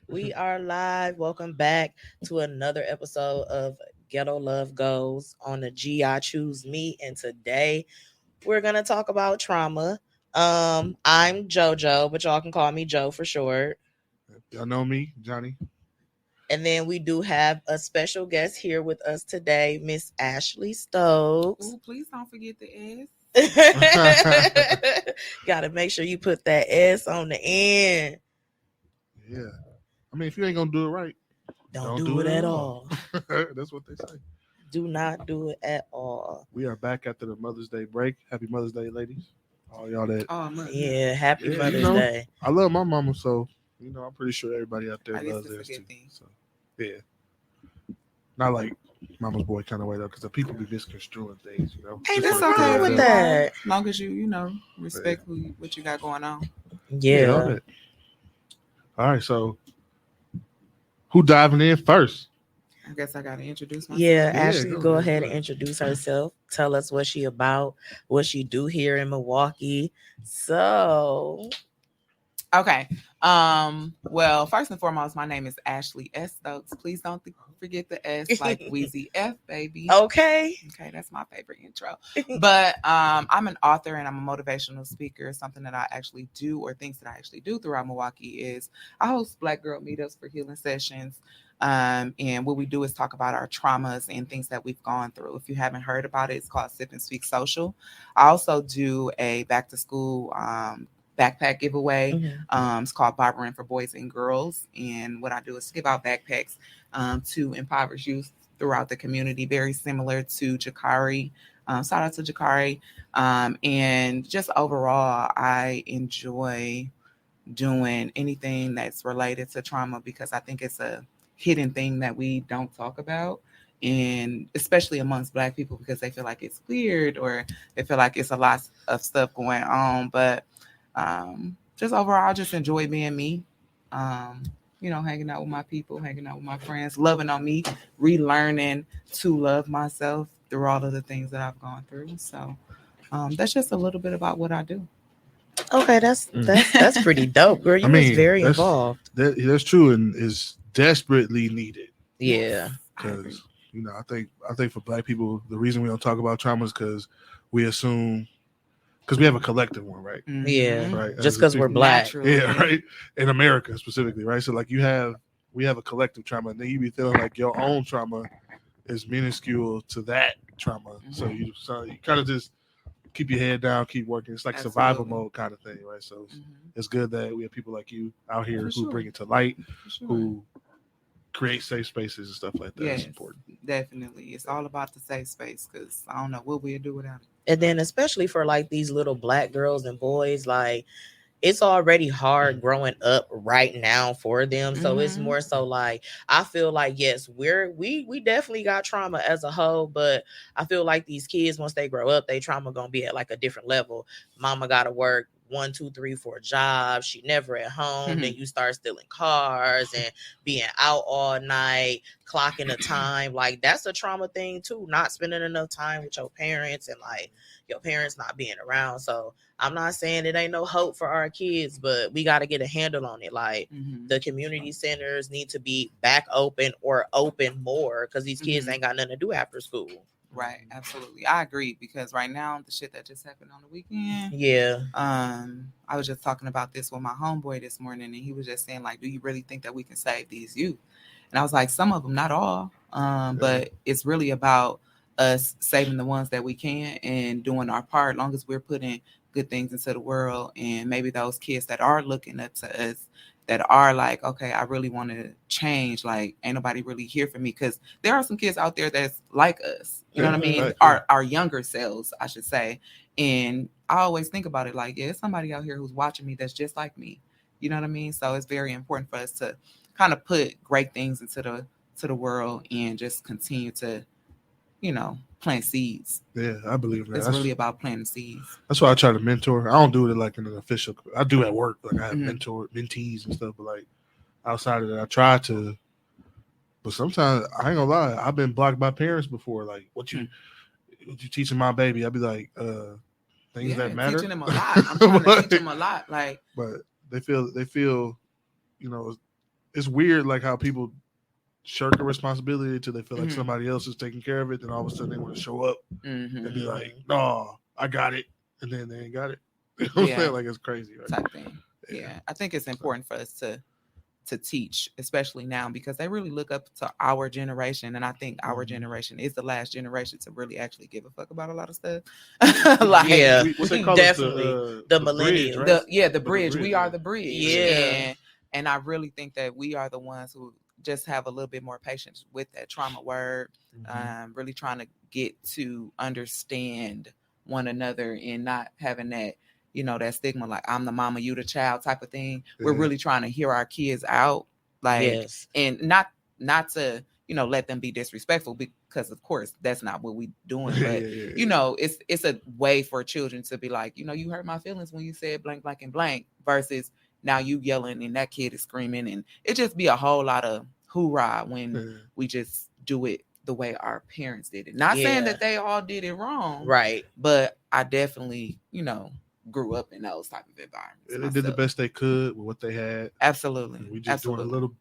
We are live. Welcome back to another episode of Ghetto Love Goes on the G I Choose Me. And today we're gonna talk about trauma. I'm JoJo, but y'all can call me Joe for short. Y'all know me, Johnny. And then we do have a special guest here with us today, Miss Ashley Stokes. Ooh, please don't forget the S. Gotta make sure you put that S on the end. Yeah. I mean, if you ain't gonna do it right, don't do it at all. That's what they say. Do not do it at all. We are back after the Mother's Day break. Happy Mother's Day, ladies. All y'all that. Happy Mother's Day. I love my mama, so I'm pretty sure everybody out there loves theirs too. So, yeah. Not like mama's boy kind of way though, because the people be misconstruing things, Ain't nothing wrong with that. As long as you, respect what you got going on. Yeah. All right, so who diving in first? I guess I got to introduce myself. Yeah, Ashley, go ahead and introduce herself. Tell us what she about, what she do here in Milwaukee. So, okay. Well, first and foremost, my name is Ashley S. Stokes. Please don't forget the S, like Wheezy F, baby. Okay, that's my favorite intro. But I'm an author and I'm a motivational speaker. Something that I actually do, or things that I actually do throughout Milwaukee, is I host Black girl meetups for healing sessions. And what we do is talk about our traumas and things that we've gone through. If you haven't heard about it, it's called Sip and Speak Social. I also do a back to school backpack giveaway. Mm-hmm. It's called Barbering for Boys and Girls. And what I do is give out backpacks to impoverished youth throughout the community, very similar to Jakari. Shout out to Jakari. And just overall, I enjoy doing anything that's related to trauma because I think it's a hidden thing that we don't talk about. And especially amongst Black people, because they feel like it's weird or they feel like it's a lot of stuff going on. But just overall, I just enjoy being me. Hanging out with my people, hanging out with my friends, loving on me, relearning to love myself through all of the things that I've gone through. So that's just a little bit about what I do. Okay, that's pretty dope, girl. You was very involved. That's true, and is desperately needed. Yeah, because I think for Black people, the reason we don't talk about trauma is because we assume. Because we have a collective one, right? Yeah, right. Just because we're Black, yeah, right. In America specifically, right? So like we have a collective trauma, and then you be feeling like your own trauma is minuscule to that trauma. So you kind of just keep your head down, keep working. It's like survival mode kind of thing, right? So it's good that we have people like you out here who bring it to light, who create safe spaces and stuff like that. It's important. Definitely. It's all about the safe space because I don't know what we'd do without it. And then especially for like these little Black girls and boys, like it's already hard growing up right now for them. So it's more so like I feel like yes, we definitely got trauma as a whole, but I feel like these kids once they grow up, their trauma gonna be at like a different level. Mama gotta work 1, 2, 3, 4 jobs. She never at home. Then you start stealing cars and being out all night, clocking the time. Like that's a trauma thing too. Not spending enough time with your parents and like your parents not being around. So I'm not saying it ain't no hope for our kids, but we got to get a handle on it. Like the community centers need to be back open or open more because these kids ain't got nothing to do after school. Right, absolutely. I agree because right now the shit that just happened on the weekend. Yeah. I was just talking about this with my homeboy this morning, and he was just saying like, "Do you really think that we can save these youth?" And I was like, "Some of them, not all, but it's really about us saving the ones that we can and doing our part. As long as we're putting good things into the world, and maybe those kids that are looking up to us." That are like, okay, I really want to change. Like, ain't nobody really here for me because there are some kids out there that's like us. You know what I mean? Right. Our younger selves, I should say. And I always think about it like, yeah, it's somebody out here who's watching me that's just like me. You know what I mean? So it's very important for us to kind of put great things into the world and just continue to, plant seeds. Yeah, I believe that. It's really about planting seeds. That's why I try to mentor. I don't do it like in an official. I do at work. Like I have Mhm. mentees and stuff. But like outside of that, I try to. But sometimes I ain't gonna lie. I've been blocked by parents before. Like, what you teaching my baby? I'd be like, things that matter. Teaching them a lot. I'm trying to teach them a lot. Like, but they feel, you know, it's weird. Like how people shirk a responsibility until they feel like somebody else is taking care of it. Then all of a sudden they want to show up and be like, "No, I got it," and then they ain't got it. You know what I'm saying? Like it's crazy, right? Type thing. Yeah, I think it's important for us to teach, especially now, because they really look up to our generation, and I think our generation is the last generation to really actually give a fuck about a lot of stuff. Like, yeah, definitely the millennials. Right? The bridge. We are the bridge. Yeah, and I really think that we are the ones who just have a little bit more patience with that trauma word. Really trying to get to understand one another and not having that, you know, that stigma, like I'm the mama, you the child type of thing. We're really trying to hear our kids out, like, and not to, you know, let them be disrespectful, because of course that's not what we doing. But you know, it's a way for children to be like, you know, you hurt my feelings when you said blank, blank, and blank, versus now you yelling and that kid is screaming, and it just be a whole lot of hoorah when we just do it the way our parents did it. Not saying that they all did it wrong, right? But I definitely, you know, grew up in those type of environments. They did the best they could with what they had. Absolutely. And we just doing a little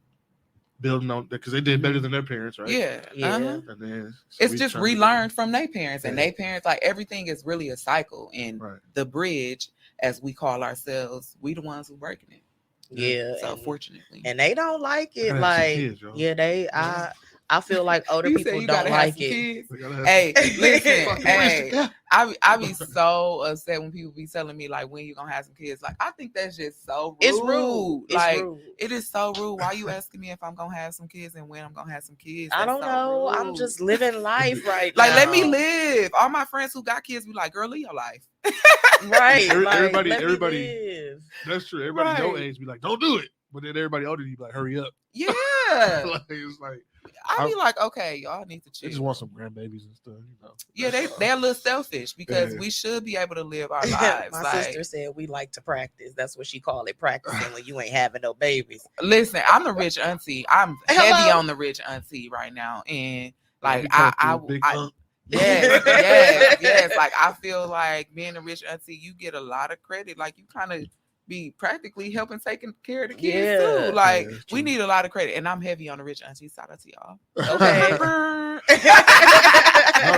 building on that because they did better than their parents, right? Yeah. And then it's just relearned from their parents, and their parents, like everything is really a cycle. And the bridge, as we call ourselves, we the ones who breaking it. Yeah. So fortunately. And they don't like it. Like kids, I feel like older people don't like it. Hey, listen, hey, I be so upset when people be telling me like, when you gonna have some kids? Like, I think that's just so rude. It's rude. Like, it is so rude. Why you asking me if I'm gonna have some kids and when I'm gonna have some kids? I don't know. Rude. I'm just living life right like, now. Let me live. All my friends who got kids be like, girl, live your life. Right. Everybody. That's true. Everybody your age be like, don't do it. But then everybody older, you be like, hurry up. Yeah. It's like. I be like, okay, y'all need to chill. They just want some grandbabies and stuff, you know. Yeah, they're a little selfish because we should be able to live our lives. My sister said we like to practice. That's what she called it, practicing when you ain't having no babies. Listen, I'm the rich auntie. I'm heavy on the rich auntie right now, and like yes. Like I feel like being a rich auntie, you get a lot of credit. Like you kind of be practically helping taking care of the kids too. Like we need a lot of credit, and I'm heavy on the rich auntie. Shout out to y'all. Okay. No,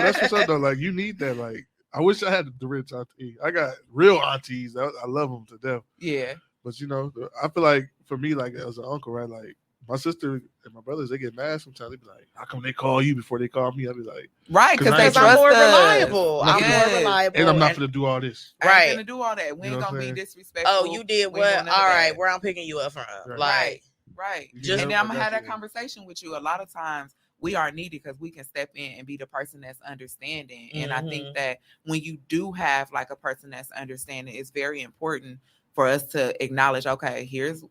that's what's up though. Like you need that. Like I wish I had the rich auntie. I got real aunties. I love them to death. Yeah. But you know, I feel like for me, like as an uncle, right? Like my sister and my brothers, they get mad sometimes. They be like, "How come they call you before they call me?" I be like, "Right, because I'm more reliable. I'm more reliable, and I'm not gonna do all this. Right, I'm gonna do all that. We ain't gonna be disrespectful. Oh, you did what? All right, where I'm picking you up from, right. Just, and then I'm gonna have that conversation with you. A lot of times we are needed because we can step in and be the person that's understanding. And I think that when you do have like a person that's understanding, it's very important for us to acknowledge, okay, here's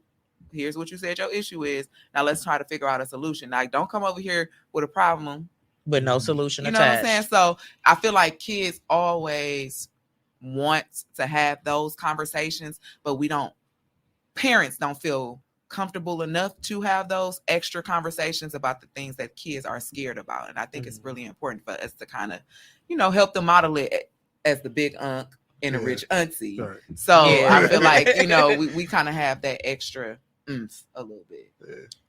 what you said your issue is. Now let's try to figure out a solution. Like, don't come over here with a problem but no solution attached. You know what I'm saying? So I feel like kids always want to have those conversations, but parents don't feel comfortable enough to have those extra conversations about the things that kids are scared about. And I think it's really important for us to kind of, help them model it as the big unk and a rich auntie. Right. So I feel like, we kind of have that extra a little bit.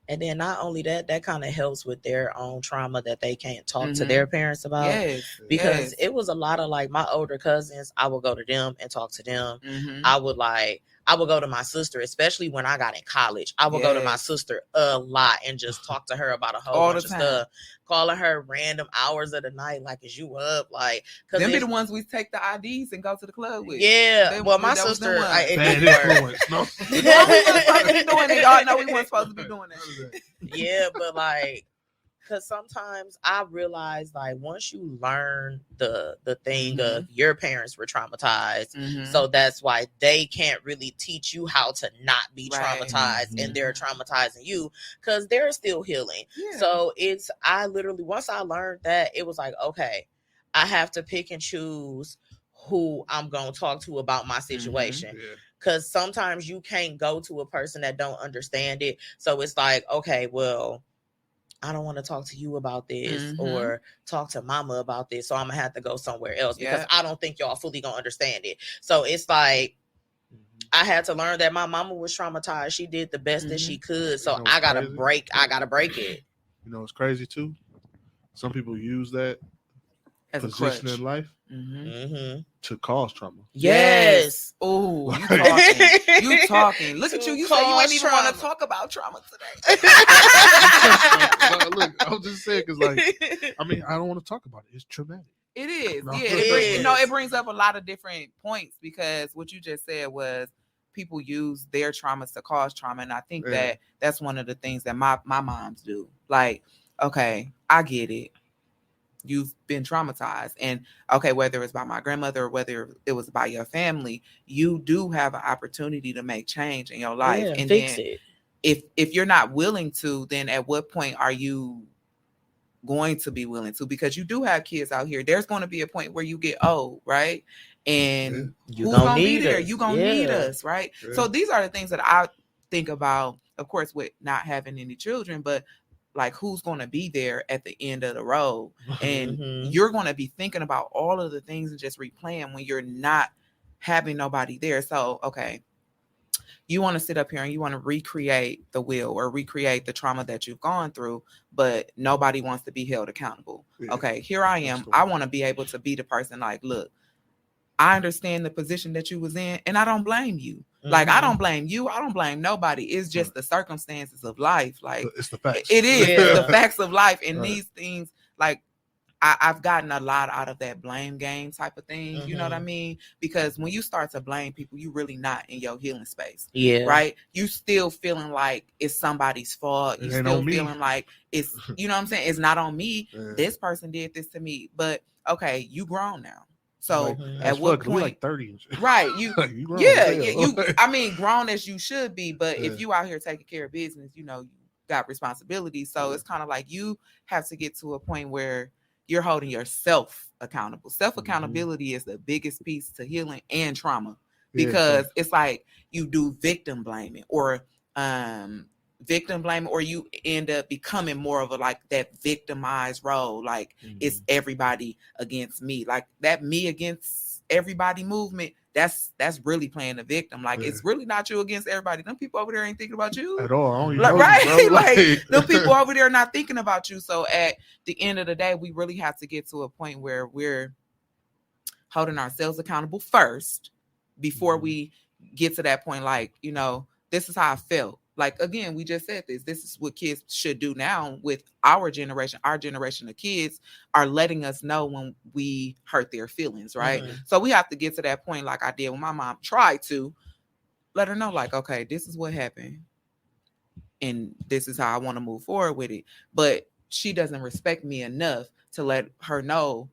And then not only that kind of helps with their own trauma that they can't talk to their parents about. Yes. Because it was a lot of like my older cousins, I would go to them and talk to them. I would go to my sister, especially when I got in college. I would go to my sister a lot and just talk to her about a whole bunch of stuff. Calling her random hours of the night, like, is you up? Like, cause them be the ones we take the IDs and go to the club with. Yeah. My sister, bad influence. No. We weren't supposed to be doing it. Y'all know we weren't supposed to be doing that. Yeah, but like, because sometimes I realize, like, once you learn the thing of your parents were traumatized, so that's why they can't really teach you how to not be traumatized, and they're traumatizing you because they're still healing. So I literally, once I learned that, it was like, okay, I have to pick and choose who I'm gonna talk to about my situation. Yeah. Cause sometimes you can't go to a person that don't understand it. So it's like, okay, well, I don't want to talk to you about this or talk to mama about this. So I'm gonna have to go somewhere else because I don't think y'all fully gonna understand it. So it's like I had to learn that my mama was traumatized. She did the best that she could. So I gotta break it. You know, it's crazy too. Some people use that as a position crutch in life to cause trauma. Yes. Oh, you talking. You talking. Look at you. You say you ain't even want to talk about trauma today. Look, I was just saying because, like, I mean, I don't want to talk about it. It's traumatic. It is. No. Yeah. It brings up a lot of different points because what you just said was people use their traumas to cause trauma. And I think that's one of the things that my moms do. Like, okay, I get it. You've been traumatized, and okay, whether it's by my grandmother or whether it was by your family, you do have an opportunity to make change in your life. And fix then it. If you're not willing to, then at what point are you going to be willing to? Because you do have kids out here. There's going to be a point where you get old, right? And who's gonna be there? You gonna need us, right? Yeah. So these are the things that I think about, of course, with not having any children, but like who's going to be there at the end of the road. And you're going to be thinking about all of the things and just replaying when you're not having nobody there. So, okay, you want to sit up here and you want to recreate the wheel or recreate the trauma that you've gone through, but nobody wants to be held accountable. Yeah. Okay, here I am. I want to be able to be the person like, look, I understand the position that you was in and I don't blame you. Like, I don't blame you. I don't blame nobody. It's just the circumstances of life. Like, it's the facts. It is. It's the facts of life. And these things, like, I've gotten a lot out of that blame game type of thing. You know what I mean? Because when you start to blame people, you really not in your healing space. Yeah. Right? You still feeling like it's somebody's fault. You still feeling like it's, you know what I'm saying? It's not on me. Yeah. This person did this to me. But, okay, you grown now. So at what point, like 30, right? You I mean, grown as you should be, but if you out here taking care of business, you know, you got responsibilities. So it's kind of like you have to get to a point where you're holding yourself accountable. Self accountability is the biggest piece to healing and trauma because it's like you do victim blaming or you end up becoming more of a like that victimized role. Like it's everybody against me, like that me against everybody movement. That's really playing the victim. Like it's really not you against everybody. Them people over there ain't thinking about you at all. Right? Like them people over there not thinking about you. So at the end of the day, we really have to get to a point where we're holding ourselves accountable first before we get to that point. Like, you know, this is how I felt. Like, again, we just said this. This is what kids should do now with our generation. Our generation of kids are letting us know when we hurt their feelings, right? So we have to get to that point like I did when my mom tried to let her know, like, okay, this is what happened. And this is how I want to move forward with it. But she doesn't respect me enough to let her know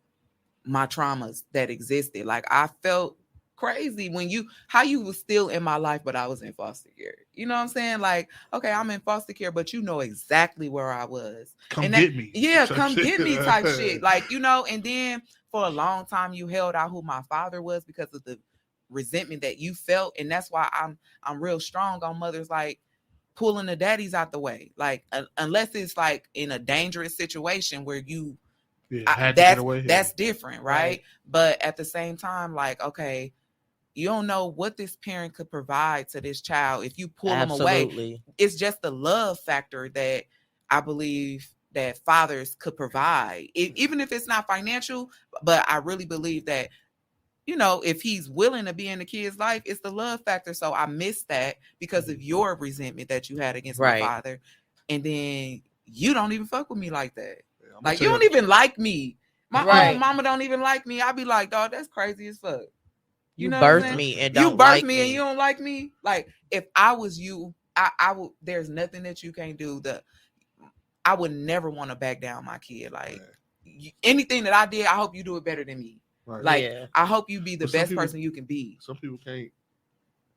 my traumas that existed. Like, I felt crazy when how you was still in my life, but I was in foster care. You know what I'm saying? Like, okay, I'm in foster care, but you know exactly where I was. Get me. Yeah, come get me type shit. Like, you know, and then for a long time you held out who my father was because of the resentment that you felt. And that's why I'm real strong on mothers like pulling the daddies out the way. Like, unless it's like in a dangerous situation where you that's different, right? But at the same time, like, okay, you don't know what this parent could provide to this child if you pull them away. It's just the love factor that I believe that fathers could provide, even if it's not financial. But I really believe that, you know, if he's willing to be in the kid's life, it's the love factor. So I missed that because of your resentment that you had against my father. And then you don't even fuck with me like that. Like, you don't even like me. My own mama don't even like me. I be like, dog, that's crazy as fuck. You know birthed me and don't like me. And you don't like me. Like, if I was you, I would. There's nothing that you can't do. I would never want to back down my kid. Like, anything that I did, I hope you do it better than me. Right. Like, I hope you be the best person you can be. Some people can't.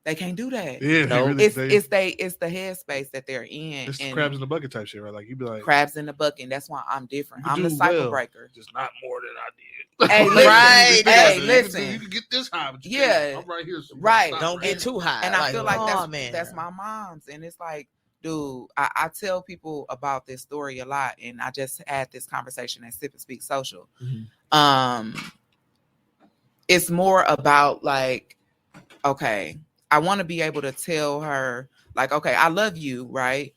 They can't do that. Yeah, No. really, It's the headspace that they're in. it's And crabs in the bucket type shit, right? Like you'd be like, crabs in the bucket. That's why I'm different. you I'm the do cycle well, breaker. just not more than I did. Hey, Like, listen. Right. Hey, you listen. can get this high, but you Yeah. can't. I'm right here. So you Right. stop Don't right get And- too high. And I like, feel like oh, man. that's my mom's. And it's like, dude, I tell people about this story a lot. And I just had this conversation at Sip and Speak Social. It's more about like, okay, I want to be able to tell her, like, okay, I love you, right?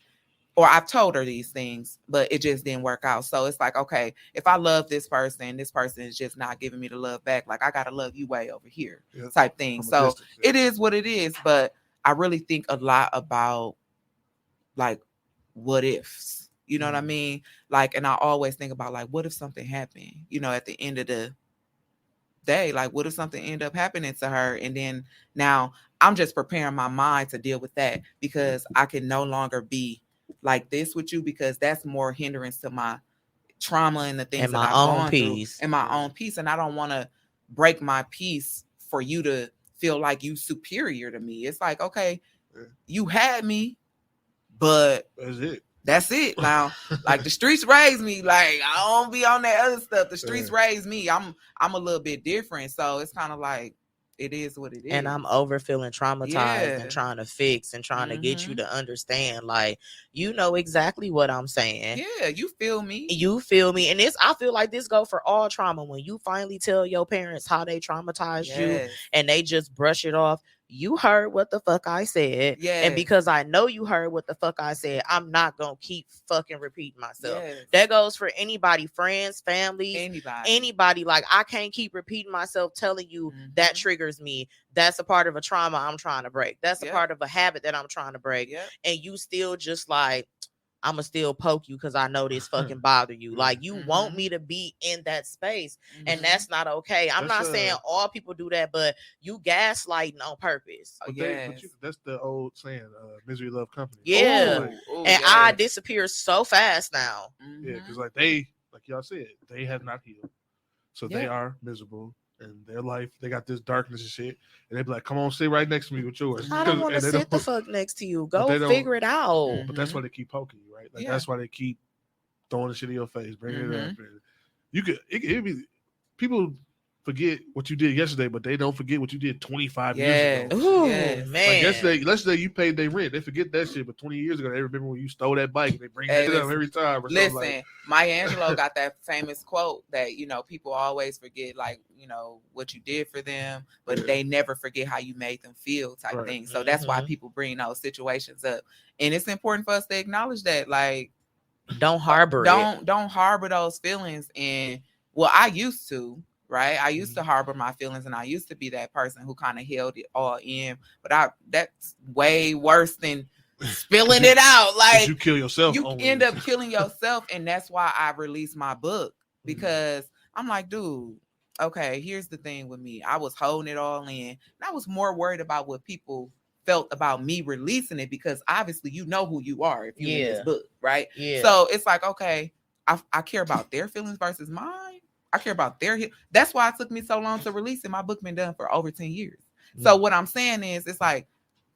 Or I've told her these things, but it just didn't work out. So it's like, okay, if I love this person is just not giving me the love back, like I gotta love you way over here, type thing. From a So distance, yeah. it is what it is. But I really think a lot about like what ifs. You know what I mean? Like, and I always think about like, what if something happened? You know, at the end of the day, like what if something ended up happening to her, and then now I'm just preparing my mind to deal with that, because I can no longer be like this with you, because that's more hindrance to my trauma and the things And that my I've own gone peace. through, and my own peace. And I don't want to break my peace for you to feel like you superior to me. It's like, okay, you had me, but that's it. Now, like the streets raised me. Like I don't be on that other stuff. The streets raised me. I'm a little bit different. So it's kind of like it is what it is. And I'm over feeling traumatized and trying to fix and trying to get you to understand. Like, you know exactly what I'm saying. Yeah, you feel me. You feel me. And I feel like this go for all trauma. When you finally tell your parents how they traumatized you and they just brush it off. You heard what the fuck I said. And because I know you heard what the fuck I said, I'm not going to keep fucking repeating myself. That goes for anybody, friends, families, anybody. Like, I can't keep repeating myself, telling you that triggers me. That's a part of a trauma I'm trying to break. That's a part of a habit that I'm trying to break. And you still just like, I'ma still poke you because I know this fucking bother you. Like, you want me to be in that space, and that's not okay. I'm not saying all people do that, but you gaslighting on purpose. But that's the old saying, misery love company. Yeah. I disappear so fast now. Yeah, because like y'all said, they have not healed. So they are miserable. In their life, they got this darkness and shit, and they be like, "Come on, sit right next to me with yours." I don't want to sit the fuck next to you. Go figure it out. But that's why they keep poking you, right? Like that's why they keep throwing the shit in your face, bringing it up. And you could it be people forget what you did yesterday, but they don't forget what you did 25 years ago. Ooh, man. Like yesterday you paid their rent. They forget that shit, but 20 years ago they remember when you stole that bike and they bring it up every time. Listen, Maya Angelou got that famous quote that, you know, people always forget, like, you know, what you did for them, but they never forget how you made them feel type thing. So that's why people bring those situations up. And it's important for us to acknowledge that, like, don't harbor don't harbor those feelings. And well, I used to. Right. I used to harbor my feelings, and I used to be that person who kind of held it all in. But that's way worse than spilling it out. Like, you kill yourself. You end up killing yourself. And that's why I released my book, because I'm like, dude, okay, here's the thing with me. I was holding it all in. And I was more worried about what people felt about me releasing it, because obviously you know who you are if you're in this book. Right. Yeah. So it's like, okay, I care about their feelings versus mine. I care about that's why it took me so long to release it. My book been done for over 10 years. So what I'm saying is, it's like,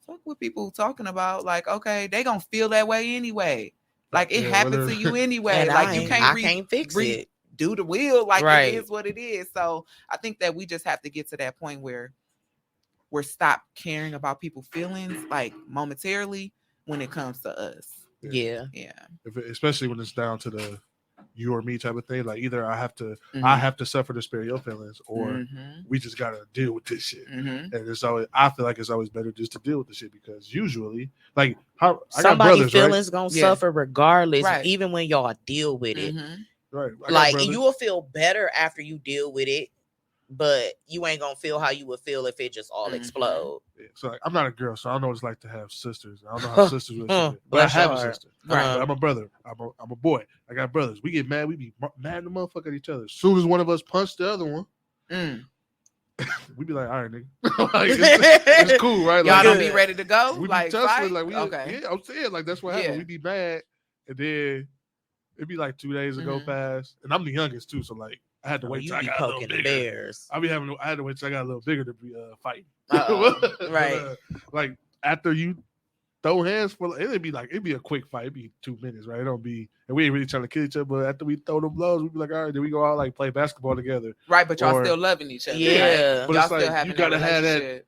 fuck what people talking about. Like, okay, they gonna feel that way anyway. Like, it happened to you anyway. Like, you can't fix it. Do the will. Like, it is what it is. So I think that we just have to get to that point where we're stop caring about people's feelings, like, momentarily, when it comes to us. Yeah. Especially when it's down to the you or me type of thing. Like, either I have to suffer to spare your feelings, or we just gotta deal with this shit. And it's always, I feel like it's always better just to deal with the shit, because usually, like, somebody's feelings gonna suffer regardless, even when y'all deal with it. Right. Like, you will feel better after you deal with it, but you ain't gonna feel how you would feel if it just all explode. Yeah. So, like, I'm not a girl, so I don't know what it's like to have sisters. I don't know how sisters will but I have a sister. I'm a brother. I'm a boy. I got brothers. We get mad. We be mad the motherfucker at each other. As soon as one of us punch the other one, we be like, all right, nigga. Like, it's cool, right? Y'all like, don't be ready to go. We like, be tussling, like, okay. Yeah, I'm saying, like, that's what happened. We be mad, and then it'd be like 2 days ago past, and I'm the youngest too, so like, I had to Oh, wait you till I be got a little poking the bigger. bears. I had to wait till I got a little bigger to be fighting. Right. Like after you throw hands for it'd be a quick fight. It'd be 2 minutes, right? It don't be, and we ain't really trying to kill each other. But after we throw them blows, we be like, all right, then we go out like play basketball together. Right, but y'all Or- still loving each other. Yeah. Like, But y'all it's still like having you gotta that have relationship.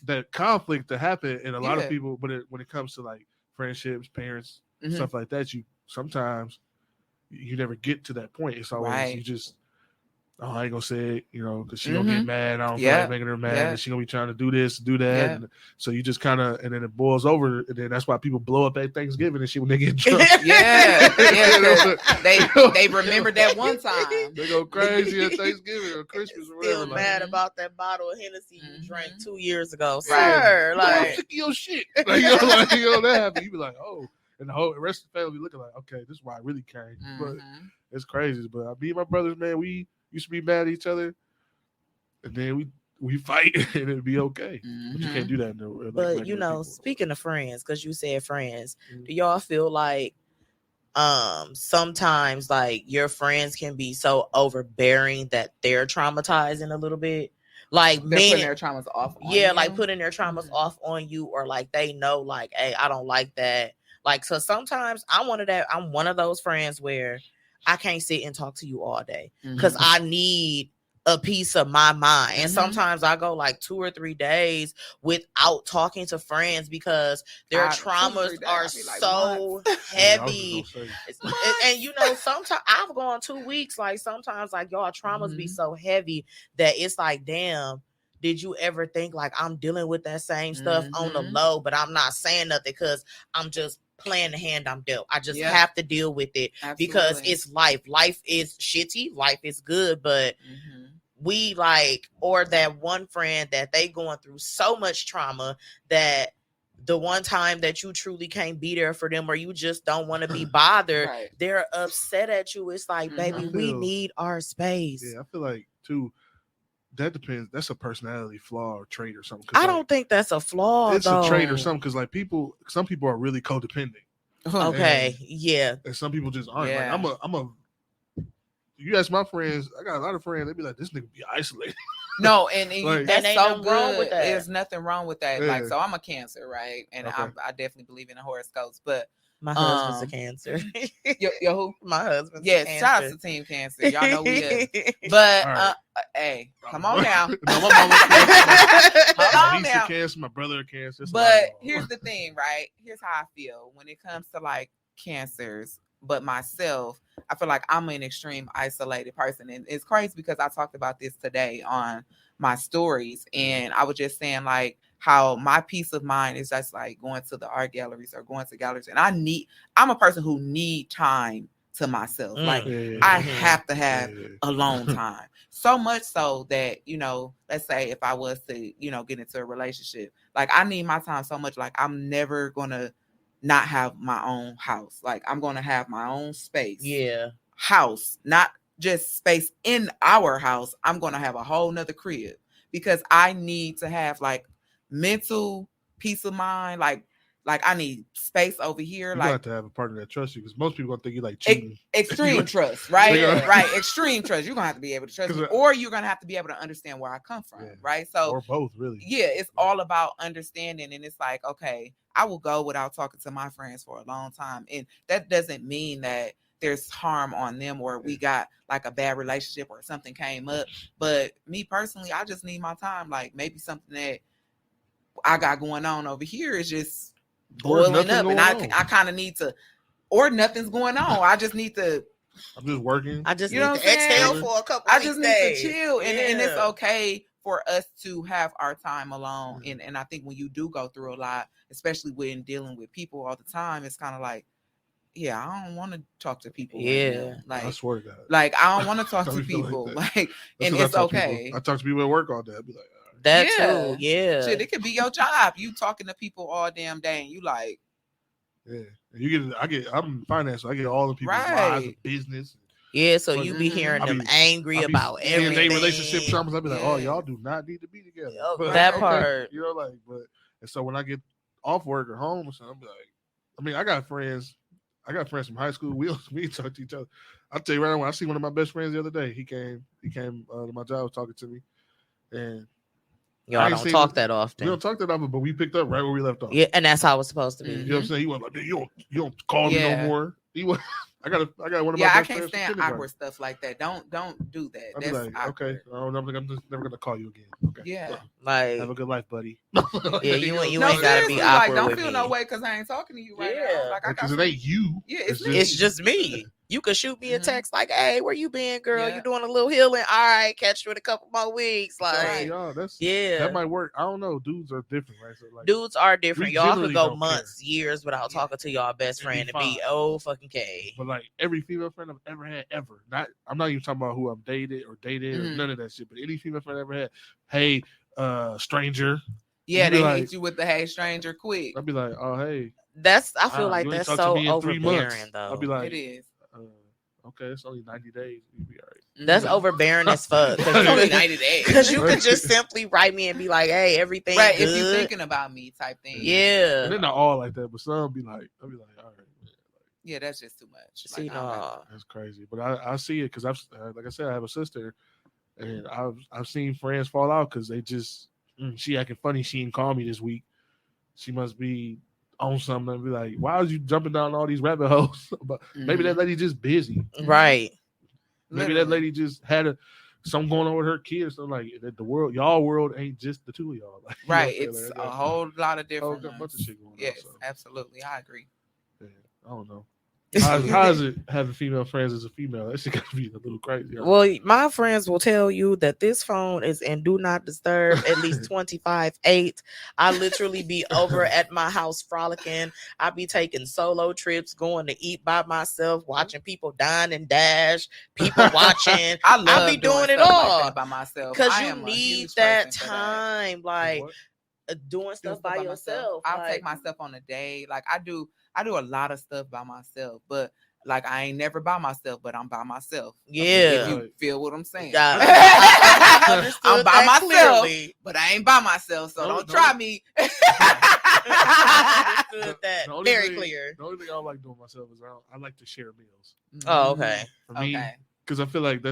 that conflict to happen, and a lot of Yeah. people. But when it comes to like friendships, parents, Mhm. stuff like that, you sometimes you never get to that point. It's always Right. you just. Oh, I ain't gonna say it, because she gonna get mad. I don't feel Yeah. like making her mad, Yeah. and she gonna be trying to do this, do that. Yeah. And so you just kind of, and then it boils over, and then that's why people blow up at Thanksgiving and shit when they get drunk. Yeah, You know? 'cause they remember that one time. They go crazy at Thanksgiving or Christmas or whatever. Still Like, mad about that bottle of Hennessy you drank 2 years ago, Right. sir. you know, I'm Like, sick of your shit. Like, that happen. You be like, oh, and the rest of the family be looking like, okay, this is why I really came. But it's crazy. But me and my brothers, man, we used to be mad at each other, and then we fight and it'd be okay. But you can't do that in the but regular people. speaking of friends, because you said friends, do y'all feel like sometimes like your friends can be so overbearing that they're traumatizing a little bit? Like They're putting their traumas off on you? like putting their traumas off on you, or like they know like, hey, I don't like that. Like, so sometimes I'm one of those friends where I can't sit and talk to you all day because I need a piece of my mind. And sometimes I go like 2 or 3 days without talking to friends because their traumas are so heavy. And sometimes I've gone 2 weeks. Like sometimes like y'all traumas be so heavy that it's like, damn, did you ever think like I'm dealing with that same stuff on the low, but I'm not saying nothing because I'm just playing the hand I'm dealt. I just have to deal with it because it's life. Life is shitty. Life is good, but we like, or that one friend that they going through so much trauma that the one time that you truly can't be there for them or you just don't want to be bothered, they're upset at you. It's like, baby, we need our space. Yeah, I feel like too. That depends. That's a personality flaw or trait or something. I don't think that's a flaw. It's a trait or something because like some people are really codependent. Okay, and some people just aren't. Yeah. Like you ask my friends, I got a lot of friends. They be like, this nigga be isolated. No, and Like, that's ain't so nothing wrong good. with that. There's nothing wrong with that. Yeah. Like, so I'm a Cancer, right? And Okay. I definitely believe in the horoscopes. But my husband's a Cancer. yo, who? My husband's Yes, a Cancer. shout out to Team Cancer. Y'all know we is. But All right. hey, come on now. No, my mama's Cancer. Hold on My niece now. a Cancer. My brother a Cancer. It's a lot But going on. here's the thing, right? Here's how I feel when it comes to like Cancers. But myself, I feel like I'm an extreme isolated person. And it's crazy because I talked about this today on my stories. And I was just saying like how my peace of mind is just like going to the art galleries or going to galleries. And I'm a person who need time to myself. Like I have to have alone time. So much so that, let's say if I was to, get into a relationship, like I need my time so much. Like I'm never going to not have my own house. Like I'm going to have my own space. Yeah. House, not just space in our house. I'm going to have a whole nother crib because I need to have like mental peace of mind. Like I need space over here. You like have to have a partner that trusts you because most people gonna think you like cheating. Extreme trust, right? Yeah. Right. Extreme trust. You're gonna have to be able to trust me, or you're gonna have to be able to understand where I come from, right? So, or both, really. Yeah, it's all about understanding, and it's like, okay, I will go without talking to my friends for a long time, and that doesn't mean that there's harm on them or we got like a bad relationship or something came up. But me personally, I just need my time. Like maybe something that I got going on over here is just boiling up, and I kind of need to, or nothing's going on. I just need to. I'm just working. I just need to exhale for a couple. I just need to chill, and it's okay for us to have our time alone. And I think when you do go through a lot, especially when dealing with people all the time, it's kind of like, yeah, I don't want to talk to people. Yeah, right, like I swear to God, like I don't want to talk to people. Like and it's okay. I talk to people at work all day. I'd be like. That too, yeah. Shit, it could be your job. You talking to people all damn day, and you like, I'm in finance, so I get all the people's lives of business. Yeah, so you be hearing them angry about everything. They relationship traumas. I'd be like, oh, y'all do not need to be together. But, that part, and so when I get off work or home or something, I'll be like, I got friends from high school. We talk to each other. I'll tell you right now. When I see one of my best friends the other day, he came to my job, was talking to me, and Y'all don't talk that we often. don't talk that often, but we picked up right where we left off. Yeah, and that's how it's supposed to be. You know what I'm saying? He was like, you don't call me no more. He was. I got one of my best friends. I can't stand awkward stuff like that. Don't do that. I'll be That's like, awkward. okay, I'm just never gonna call you again. Okay. Yeah. Like, have a good life, buddy. Yeah, you ain't No, gotta be seriously, awkward like, don't with feel me. no way because I ain't talking to you right Yeah. now. Like, I got Because it ain't you. Yeah, it's me. It's just me. You could shoot me a text like, "Hey, where you been, girl? Yeah. You doing a little healing? All right, catch you in a couple more weeks." Like, Right. y'all, yeah, that might work. I don't know. Dudes are different, right? So like, dudes are different. we Y'all could generally go don't months, years without talking to y'all best It'd be friend and be fine. fucking K. But like every female friend I've ever had, I'm not even talking about who I've dated or none of that shit. But any female friend I ever had, hey, stranger. Yeah, you'd be they like- hit you with the hey stranger quick. I'd be like, oh hey, I feel like you ain't that's talked to so me in 3 months. overbearing, though. I'd be like, It is. okay, it's only 90 days. You'll be all right. That's overbearing as fuck. It's only 90 days. Because you could just simply write me and be like, "Hey, everything Right, good?" if you thinking about me type thing. Yeah. And they're not all like that, but some be like, I'll be like, all right, man. Yeah, that's just too much. See, Like, no. That's crazy. But I see it because like I said, I have a sister, and I've seen friends fall out because they just she acting funny. She didn't call me this week. She must be on something and be like, why was you jumping down all these rabbit holes? But maybe that lady just busy. Right. Maybe that lady just had something going on with her kids. So like y'all world ain't just the two of y'all. Like, right, you know it's like, a whole lot of different bunch ones. of shit going yes, on. So. absolutely, I agree. Yeah, I don't know. How is it having female friends as a female? That shit gotta be a little crazy. Right? Well, my friends will tell you that this phone is in do not disturb at least 25/8. I literally be over at my house frolicking. I be taking solo trips, going to eat by myself, watching people dine and dash, people watching. I be doing it all like by myself because you need that time, like doing stuff by yourself. I'll take myself on a day. Like I do a lot of stuff by myself, but like I ain't never by myself, but I'm by myself. Yeah, if you feel what I'm saying. I'm by myself, clearly. but I ain't by myself, so don't try me. I understood that very clear. The only thing I like doing myself is I like to share meals. Oh, okay. For me, because I feel like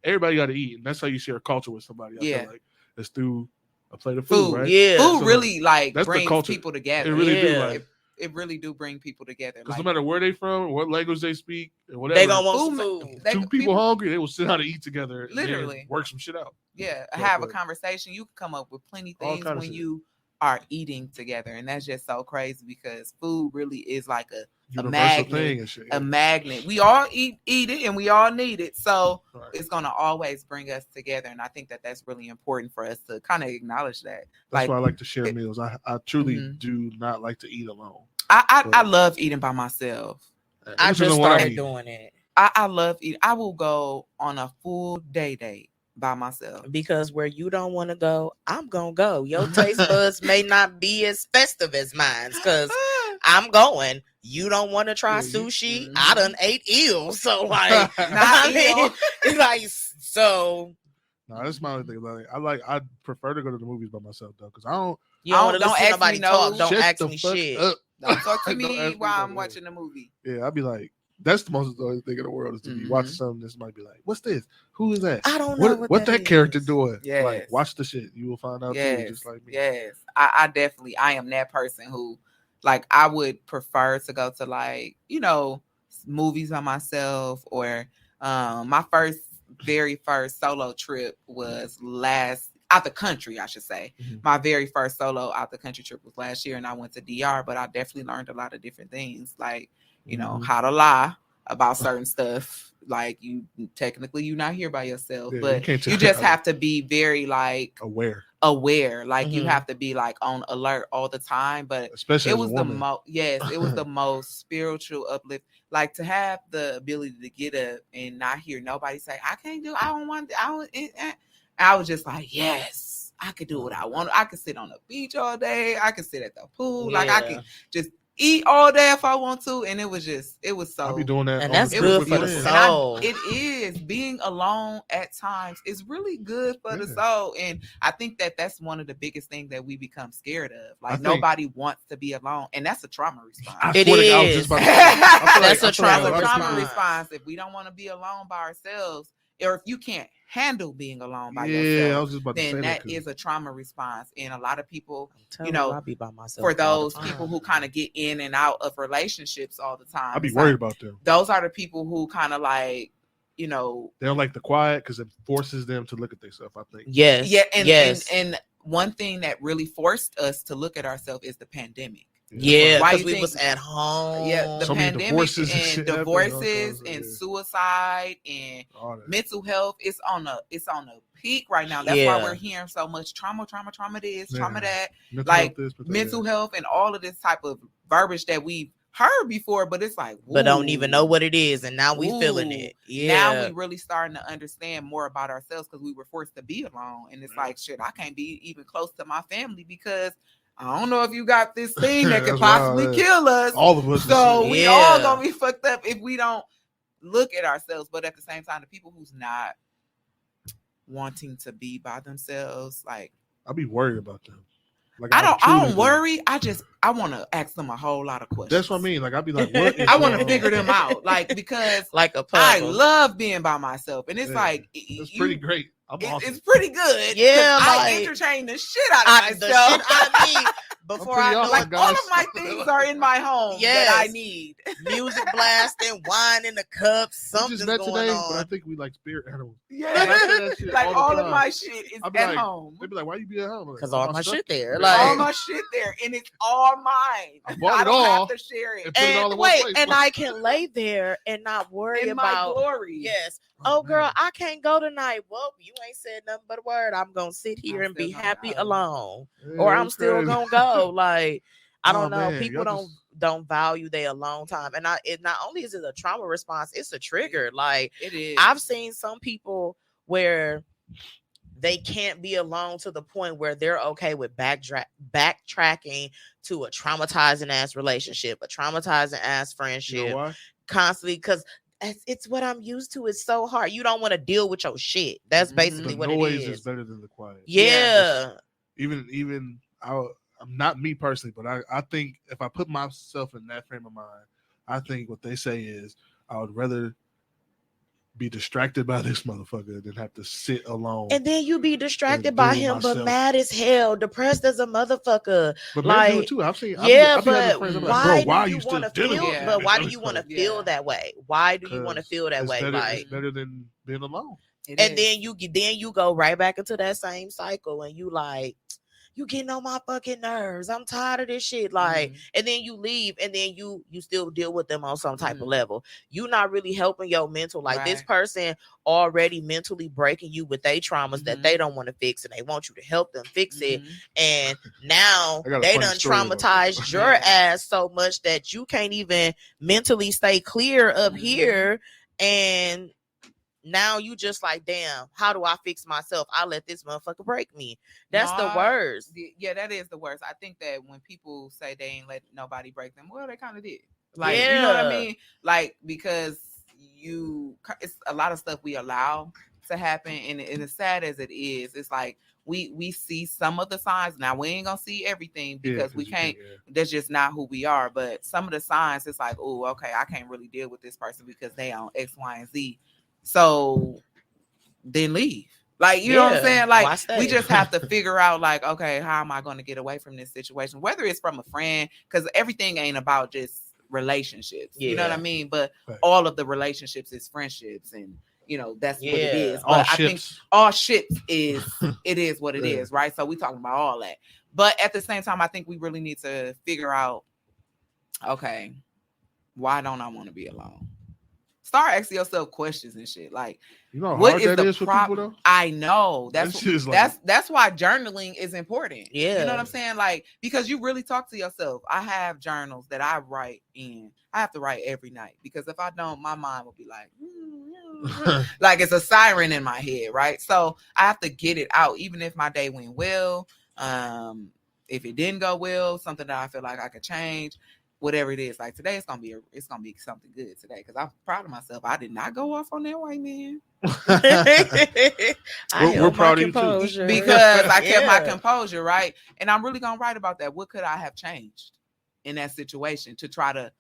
everybody got to eat, and that's how you share culture with somebody. I feel like it's through a plate of food, right? Yeah, food really like that's brings people together. It really do. Like, it really do bring people together. Because no matter where they from, what language they speak, and whatever, they gonna want food. Two people hungry, they will sit down and eat together. Literally, and work some shit out. Yeah, have a conversation. You can come up with plenty of things when you are eating together, and that's just so crazy because food really is like a magnet. Thing and shit, a magnet. We all eat it, and we all need it. So it's gonna always bring us together, and I think that that's really important for us to kind of acknowledge that. That's why I like to share meals. I truly do not like to eat alone. I love eating by myself. I just started doing it. I love eating. I will go on a full date by myself because where you don't want to go, I'm gonna go. Your taste buds may not be as festive as mine because I'm going. You don't want to try sushi. I done ate eel, so like, so. No, that's my only thing. I prefer to go to the movies by myself though, because I don't. You don't want to listen to nobody talk. Don't ask me shit. Don't talk to me while I'm watching the movie. Yeah, I'd be like, that's the most annoying thing in the world is to be watching something. This might be like, what's this? Who is that? I don't know what that character doing. Yes. Like, watch the shit. You will find out too, just like me. Yes, I definitely am that person who, like, I would prefer to go to like movies by myself or my very first solo trip was out the country, I should say. My very first solo out the country trip was last year, and I went to DR. But I definitely learned a lot of different things, like how to lie about certain stuff. Like you're not here by yourself, but you just have to be very like aware. Like you have to be like on alert all the time. But especially it was the most. Yes, it was the most spiritual uplift. Like to have the ability to get up and not hear nobody say, "I can't do. I don't want. I was just like, yes, I could do what I want. I could sit on the beach all day. I could sit at the pool. Like I could just eat all day if I want to, and it was so. I'll be doing that, and that's it good was for the beautiful. soul. It is being alone at times is really good for the Yeah. soul, and I think that's one of the biggest things that we become scared of. Like I think- nobody wants to be alone, and that's a trauma response. I It swear to God, I was is. just about to say, I feel That's like- a I feel like trauma lot of trauma people- response. If we don't want to be alone by ourselves, or if you can't handle being alone by Yeah, I yourself, was just about to say then that. that is a trauma response. And a lot of people, You know, I be by myself for all the those time. people who kind of get in and out of relationships all the time, I'd be it's worried like, about them. those are the people who kind of like, you know, They don't like the quiet because it forces them to look at themselves, I think. Yes. yeah, and, yes. and one thing that really forced us to look at ourselves is the pandemic. Yeah, Why because you we think- was at home. Yeah, the So many pandemic divorces and and shit happening, divorces also, and yeah. suicide and All that. mental health is on a peak right now. That's why we're hearing so much trauma this, trauma that, Mental like health this, mental health and all of this type of verbiage that we've heard before, but it's like, but don't even know ooh, what it is, and now we feeling it. Yeah. Now we really starting to understand more about ourselves because we were forced to be alone, and it's like, shit, I can't be even close to my family because I don't know if you got this thing that could That's possibly wild, kill us. all of us. So we all Yeah. gonna be fucked up if we don't look at ourselves. But at the same time, the people who's not wanting to be by themselves, like, I'll be worried about them. Like I don't truly do. worry. I want to ask them a whole lot of questions. That's what I mean. Like I'd be like, what? Is I want going to on? figure them out, like, because like a I puzzle. love being by myself, and it's Yeah. like It's pretty great. I'm awesome. It's pretty good. Yeah, 'cause I like- entertain the shit out of the myself. shit out of me before pretty I know awesome, it. Like, guys. all of my things are in my home that I Yes. need. Music blasting, wine in the cups, We something's just met going today, on. but I think we like spirit animals. Yeah, I say that shit like all the all of time. my shit is I'll be at like, home. They'd be like, why you be at home? Like, Because all my stuff- shit there. Yeah. Like, All my shit there, and it's all mine. I bought it don't all have to share it. and put it all and in one wait, place. and I can lay there and not worry In my about. glory. Yes. Oh, girl, man. I can't go tonight. Well, you ain't said nothing but a word. I'm gonna sit here I'm and be still gonna happy go. alone, Yeah, or I'm that's still crazy. gonna go. Like, I Oh, don't know. man, People y'all don't value their alone time, and it not only is it a trauma response, it's a trigger. Like, It is. I've seen some people where they can't be alone to the point where they're okay with backtracking to a traumatizing ass relationship, a traumatizing ass friendship, You know why? constantly, because it's what I'm used to. It's so hard. You don't want to deal with your shit. That's basically The what noise it is is. better than the quiet. Yeah. Even I'm not me personally, but I think if I put myself in that frame of mind, I think what they say is I would rather be distracted by this motherfucker than have to sit alone. And then you be distracted And by deal him, with but myself. mad as hell, depressed as a motherfucker. But men do like, it too. I've seen. Yeah, I be having but friends, I'm like, why bro, do why are you you still want to dealing feel? with But me? why do you want to feel Yeah. that way? Why do you want to feel that It's way? better, Like, it's better than being alone. It and is. then you go right back into that same cycle, and you like, you getting on my fucking nerves. I'm tired of this shit. Like, and then you leave, and then you still deal with them on some type of level. You not really helping your mental. Like, this person already mentally breaking you with their traumas that they don't want to fix, and they want you to help them fix it. And now I got a they funny done story about traumatized this. your ass so much that you can't even mentally stay clear up here. And now you just like, damn, how do I fix myself? I let this motherfucker break me. That's the worst. Yeah, that is the worst. I think that when people say they ain't let nobody break them, well, they kind of did. Like, you know what I mean? Like, because it's a lot of stuff we allow to happen, and as sad as it is, it's like we see some of the signs. Now we ain't gonna see everything because we can't. That's just not who we are. But some of the signs, it's like, oh, okay, I can't really deal with this person because they on X, Y, and Z. So then leave. Like, you know what I'm saying? Like, we just have to figure out, like, okay, how am I going to get away from this situation? Whether it's from a friend, because everything ain't about just relationships. You know what I mean? But all of the relationships is friendships, and you know, that's what it is. But I think all shit is it is what it is, right? So we talking about all that. But at the same time, I think we really need to figure out, okay, why don't I want to be alone? Start asking yourself questions and shit. Like, you know how what hard is that the is for problem? people, though? I know. That's why journaling is important. Yeah. You know what I'm saying? Like, because you really talk to yourself. I have journals that I write in. I have to write every night because if I don't, my mind will be like, like it's a siren in my head, right? So I have to get it out, even if my day went well. If it didn't go well, something that I feel like I could change. whatever it is. Like today, it's gonna be something good today because I'm proud of myself. I did not go off on that white man. We're proud of you too. Because I kept my composure, right? And I'm really gonna write about that. What could I have changed in that situation to try to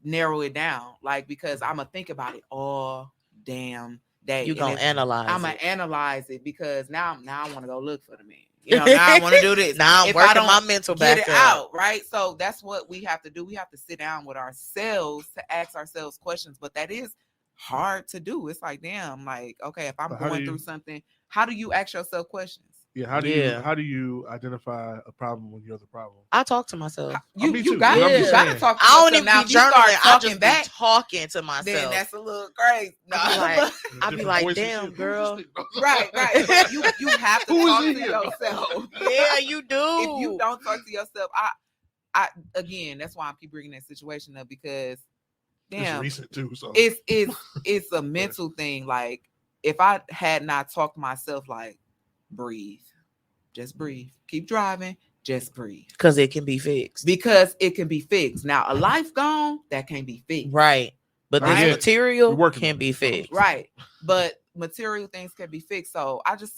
narrow it down? Like, because I'm gonna think about it all damn day. You gonna analyze I'm gonna analyze it because now I want to go look for the man. You know, now I want to do this. Now I'm if working I don't my mental get back it up. out, right? So that's what we have to do. We have to sit down with ourselves to ask ourselves questions, but that is hard to do. It's like, damn, like, okay, if I'm going through something, how do you ask yourself questions? Yeah, how do you identify a problem when you're the problem? I talk to myself. You got to talk to I don't yourself. even Now, be if you start journaling. I talking just back, be talking to myself. then that's a little crazy. No. I be like, damn, girl. Right. You have to talk to yourself. Yeah, you do. If you don't talk to yourself, I again, that's why I keep bringing that situation up because, damn, it's recent too. So it's a mental thing. Like, if I had not talked to myself, like, breathe. Just breathe. Keep driving. Just breathe. Because it can be fixed. Now, a life gone, that can't be fixed. Right. But this material can be fixed. Right. But material things can be fixed. So I just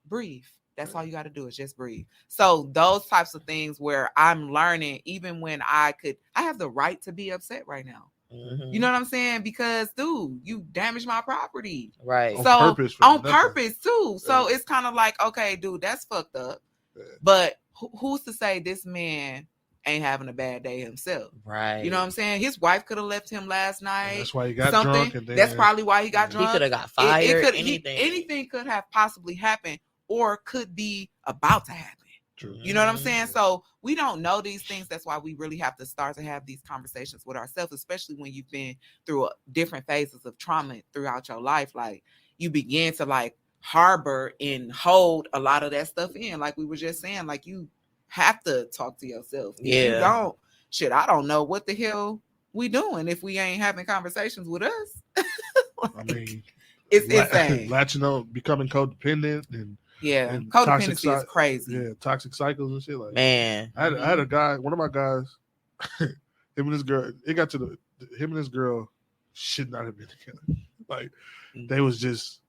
breathe. That's all you got to do is just breathe. So those types of things where I'm learning, even when I have the right to be upset right now. Mm-hmm. You know what I'm saying? Because, dude, you damaged my property. Right. So on purpose too. So it's kind of like, okay, dude, that's fucked up. Yeah. But who's to say this man ain't having a bad day himself? Right. You know what I'm saying? His wife could have left him last night. And that's why he got drunk. And then, that's probably why he got drunk. He could have got fired. Anything could have possibly happened or could be about to happen. True. You know what I'm saying? So we don't know these things. That's why we really have to start to have these conversations with ourselves, especially when you've been through different phases of trauma throughout your life. Like, you begin to like harbor and hold a lot of that stuff in. Like we were just saying, like, you have to talk to yourself. If you don't, I don't know what the hell we doing if we ain't having conversations with us. Like, I mean, it's insane. Latching on, becoming codependent and codependency is crazy. Yeah, toxic cycles and shit. Like, man, I had a guy, one of my guys, him and this girl. It got to him and this girl should not have been together. Like, they was just,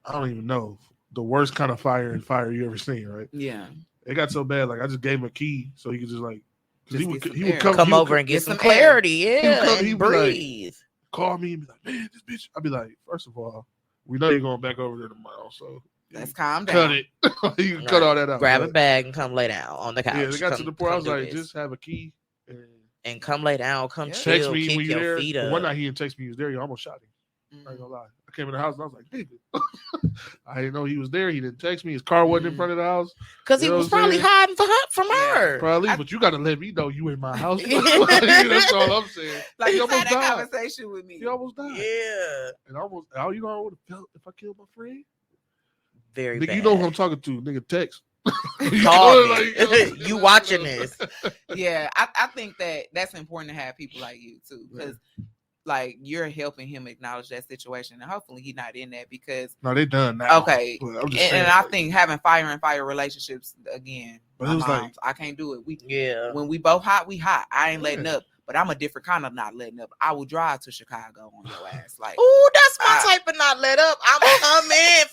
I don't even know, the worst kind of fire you ever seen, right? Yeah. It got so bad. Like, I just gave him a key so he could just like, he would come over and get some clarity. Yeah, he'd breathe. Like, call me and be like, man, this bitch. I'd be like, first of all, we know you're going back over there tomorrow, so let's calm down. Cut it. You can cut all that out. Grab a bag and come lay down on the couch. Yeah, they got to the point I was like, just have a key and come lay down, come chill, text me kick when your you're there. feet up. One night he didn't text me, he was there. I almost shot him. I ain't gonna lie. I came in the house and I was like, nigga. I didn't know he was there. He didn't text me. His car wasn't in front of the house. Because he was probably hiding from her. Probably, but you gotta let me know you in my house. That's all I'm saying. Like, you had that conversation with me. He almost died. Yeah. And how you know I would have felt if I killed my friend? Very nigga, bad. You know who I'm talking to. Nigga, text. Call me. You watching this. Yeah, I think that's important to have people like you too. Because like, you're helping him acknowledge that situation, and hopefully he's not in that because no, they done now. Okay, and I think having fire relationships again. But it was like, I can't do it. When we both hot, we hot. I ain't letting up. But I'm a different kind of not letting up. I will drive to Chicago on your ass. Like, ooh, that's my type of not let up. I'm come in,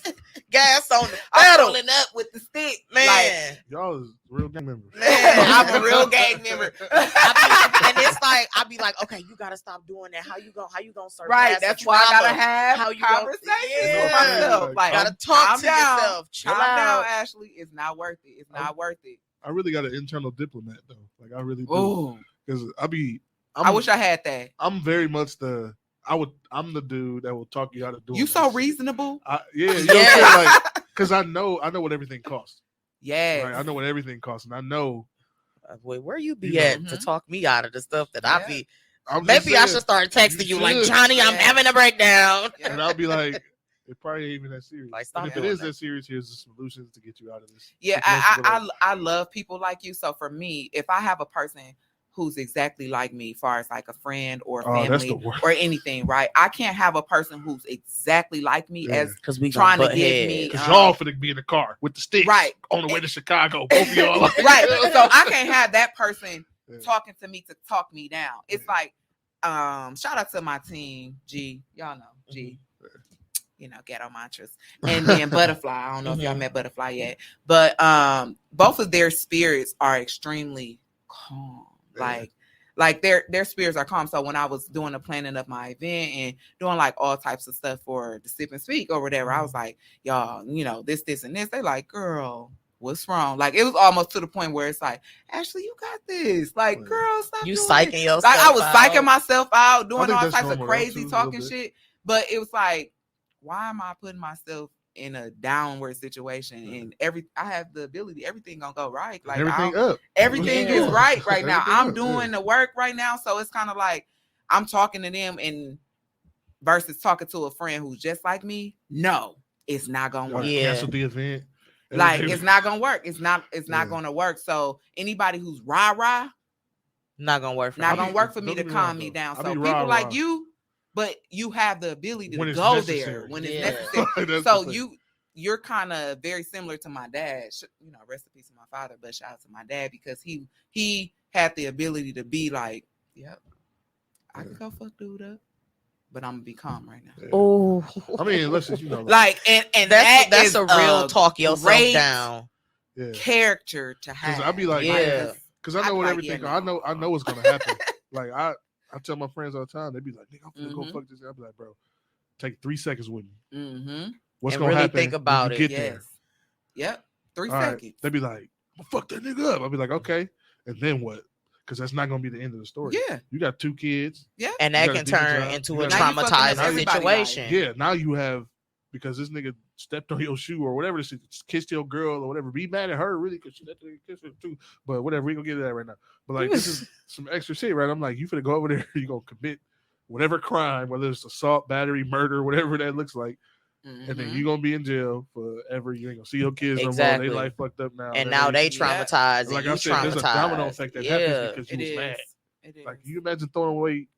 gas on the pedal, pulling up with the stick, man. Like, y'all is real gang members. Man, I'm a real gang member. And it's like, I'll be like, okay, you gotta stop doing that. How you gonna surpass? Right, that's why I gotta have conversations with myself. Like, gotta talk to yourself. Calm down, Ashley. It's not worth it. It's not worth it. I really got an internal diplomat though. Like, I really do. Because I wish I had that. I'm very much I'm the dude that will talk you out of doing. You so reasonable. You know what I'm saying? Like, because I know what everything costs. Yeah, right? I know what everything costs, and I know. Where you be at to talk me out of the stuff that I be? Maybe saying, I should start texting you like, Johnny, I'm having a breakdown. And I'll be like, it probably ain't even that serious. Like, and if it is that serious, here's the solutions to get you out of this. Yeah, I love people like you. So for me, if I have a person who's exactly like me, as far as like a friend or family or anything, right? I can't have a person who's exactly like me as because we trying to give me. Because y'all finna be in the car with the sticks, right, on the way to Chicago, both of y'all. Right. So I can't have that person talking to me to talk me down. It's like, shout out to my team, G. Y'all know G. You know, ghetto mantras. And then Butterfly. I don't know if y'all met Butterfly yet. But both of their spirits are extremely calm. Like their spirits are calm. So when I was doing the planning of my event and doing like all types of stuff for the Sip and Speak or whatever, I was like, y'all, you know, this, and this. They like, girl, what's wrong? Like, it was almost to the point where it's like, Ashley, you got this. Like, girl, stop you doing psyching it. yourself Like, I was out. psyching myself out, doing all types of normal, crazy talking shit. But it was like, why am I putting myself in a downward situation? And I have the ability, everything gonna go right. Like, everything is right now. I'm doing the work right now. So it's kind of like I'm talking to them and versus talking to a friend who's just like me. No, it's not gonna work. Cancel the event. Like, it's not gonna work. It's not gonna work. So anybody who's rah-rah, not gonna work for me to calm me down. So people like you, but you have the ability to go there when it's necessary. So you're kind of very similar to my dad. You know, rest in peace to my father, but shout out to my dad because he had the ability to be like, yep, I can go fuck dude up, but I'm gonna be calm right now. Oh, I mean, unless you know, like and that's a real talk yourself down character to have. I'll be like, because I know what everything. I know what's gonna happen. Like I tell my friends all the time. They be like, "Nigga, I'm gonna go fuck this." I'll be like, "Bro, take 3 seconds with me. Mm-hmm. What's and gonna really happen? Think about when it. You get there. Yep. 3 seconds. Right. They be like, well, "Fuck that nigga up." I'll be like, "Okay," and then what? Because that's not gonna be the end of the story. Yeah. You got 2 kids. Yeah. And that can turn into a traumatizing situation. Yeah. Now you have, because this nigga stepped on your shoe or whatever, kissed your girl or whatever. Be mad at her really because she let the nigga kiss her too. But whatever, we gonna get to that right now. But like, this is some extra shit, right? I'm like, you finna go over there, you gonna commit whatever crime, whether it's assault, battery, murder, whatever that looks like. Mm-hmm. And then you gonna be in jail forever. You ain't gonna see your kids no more. They life fucked up now. And now they traumatized. Like I said, there's a domino effect that happens because you was mad. Like, you imagine throwing away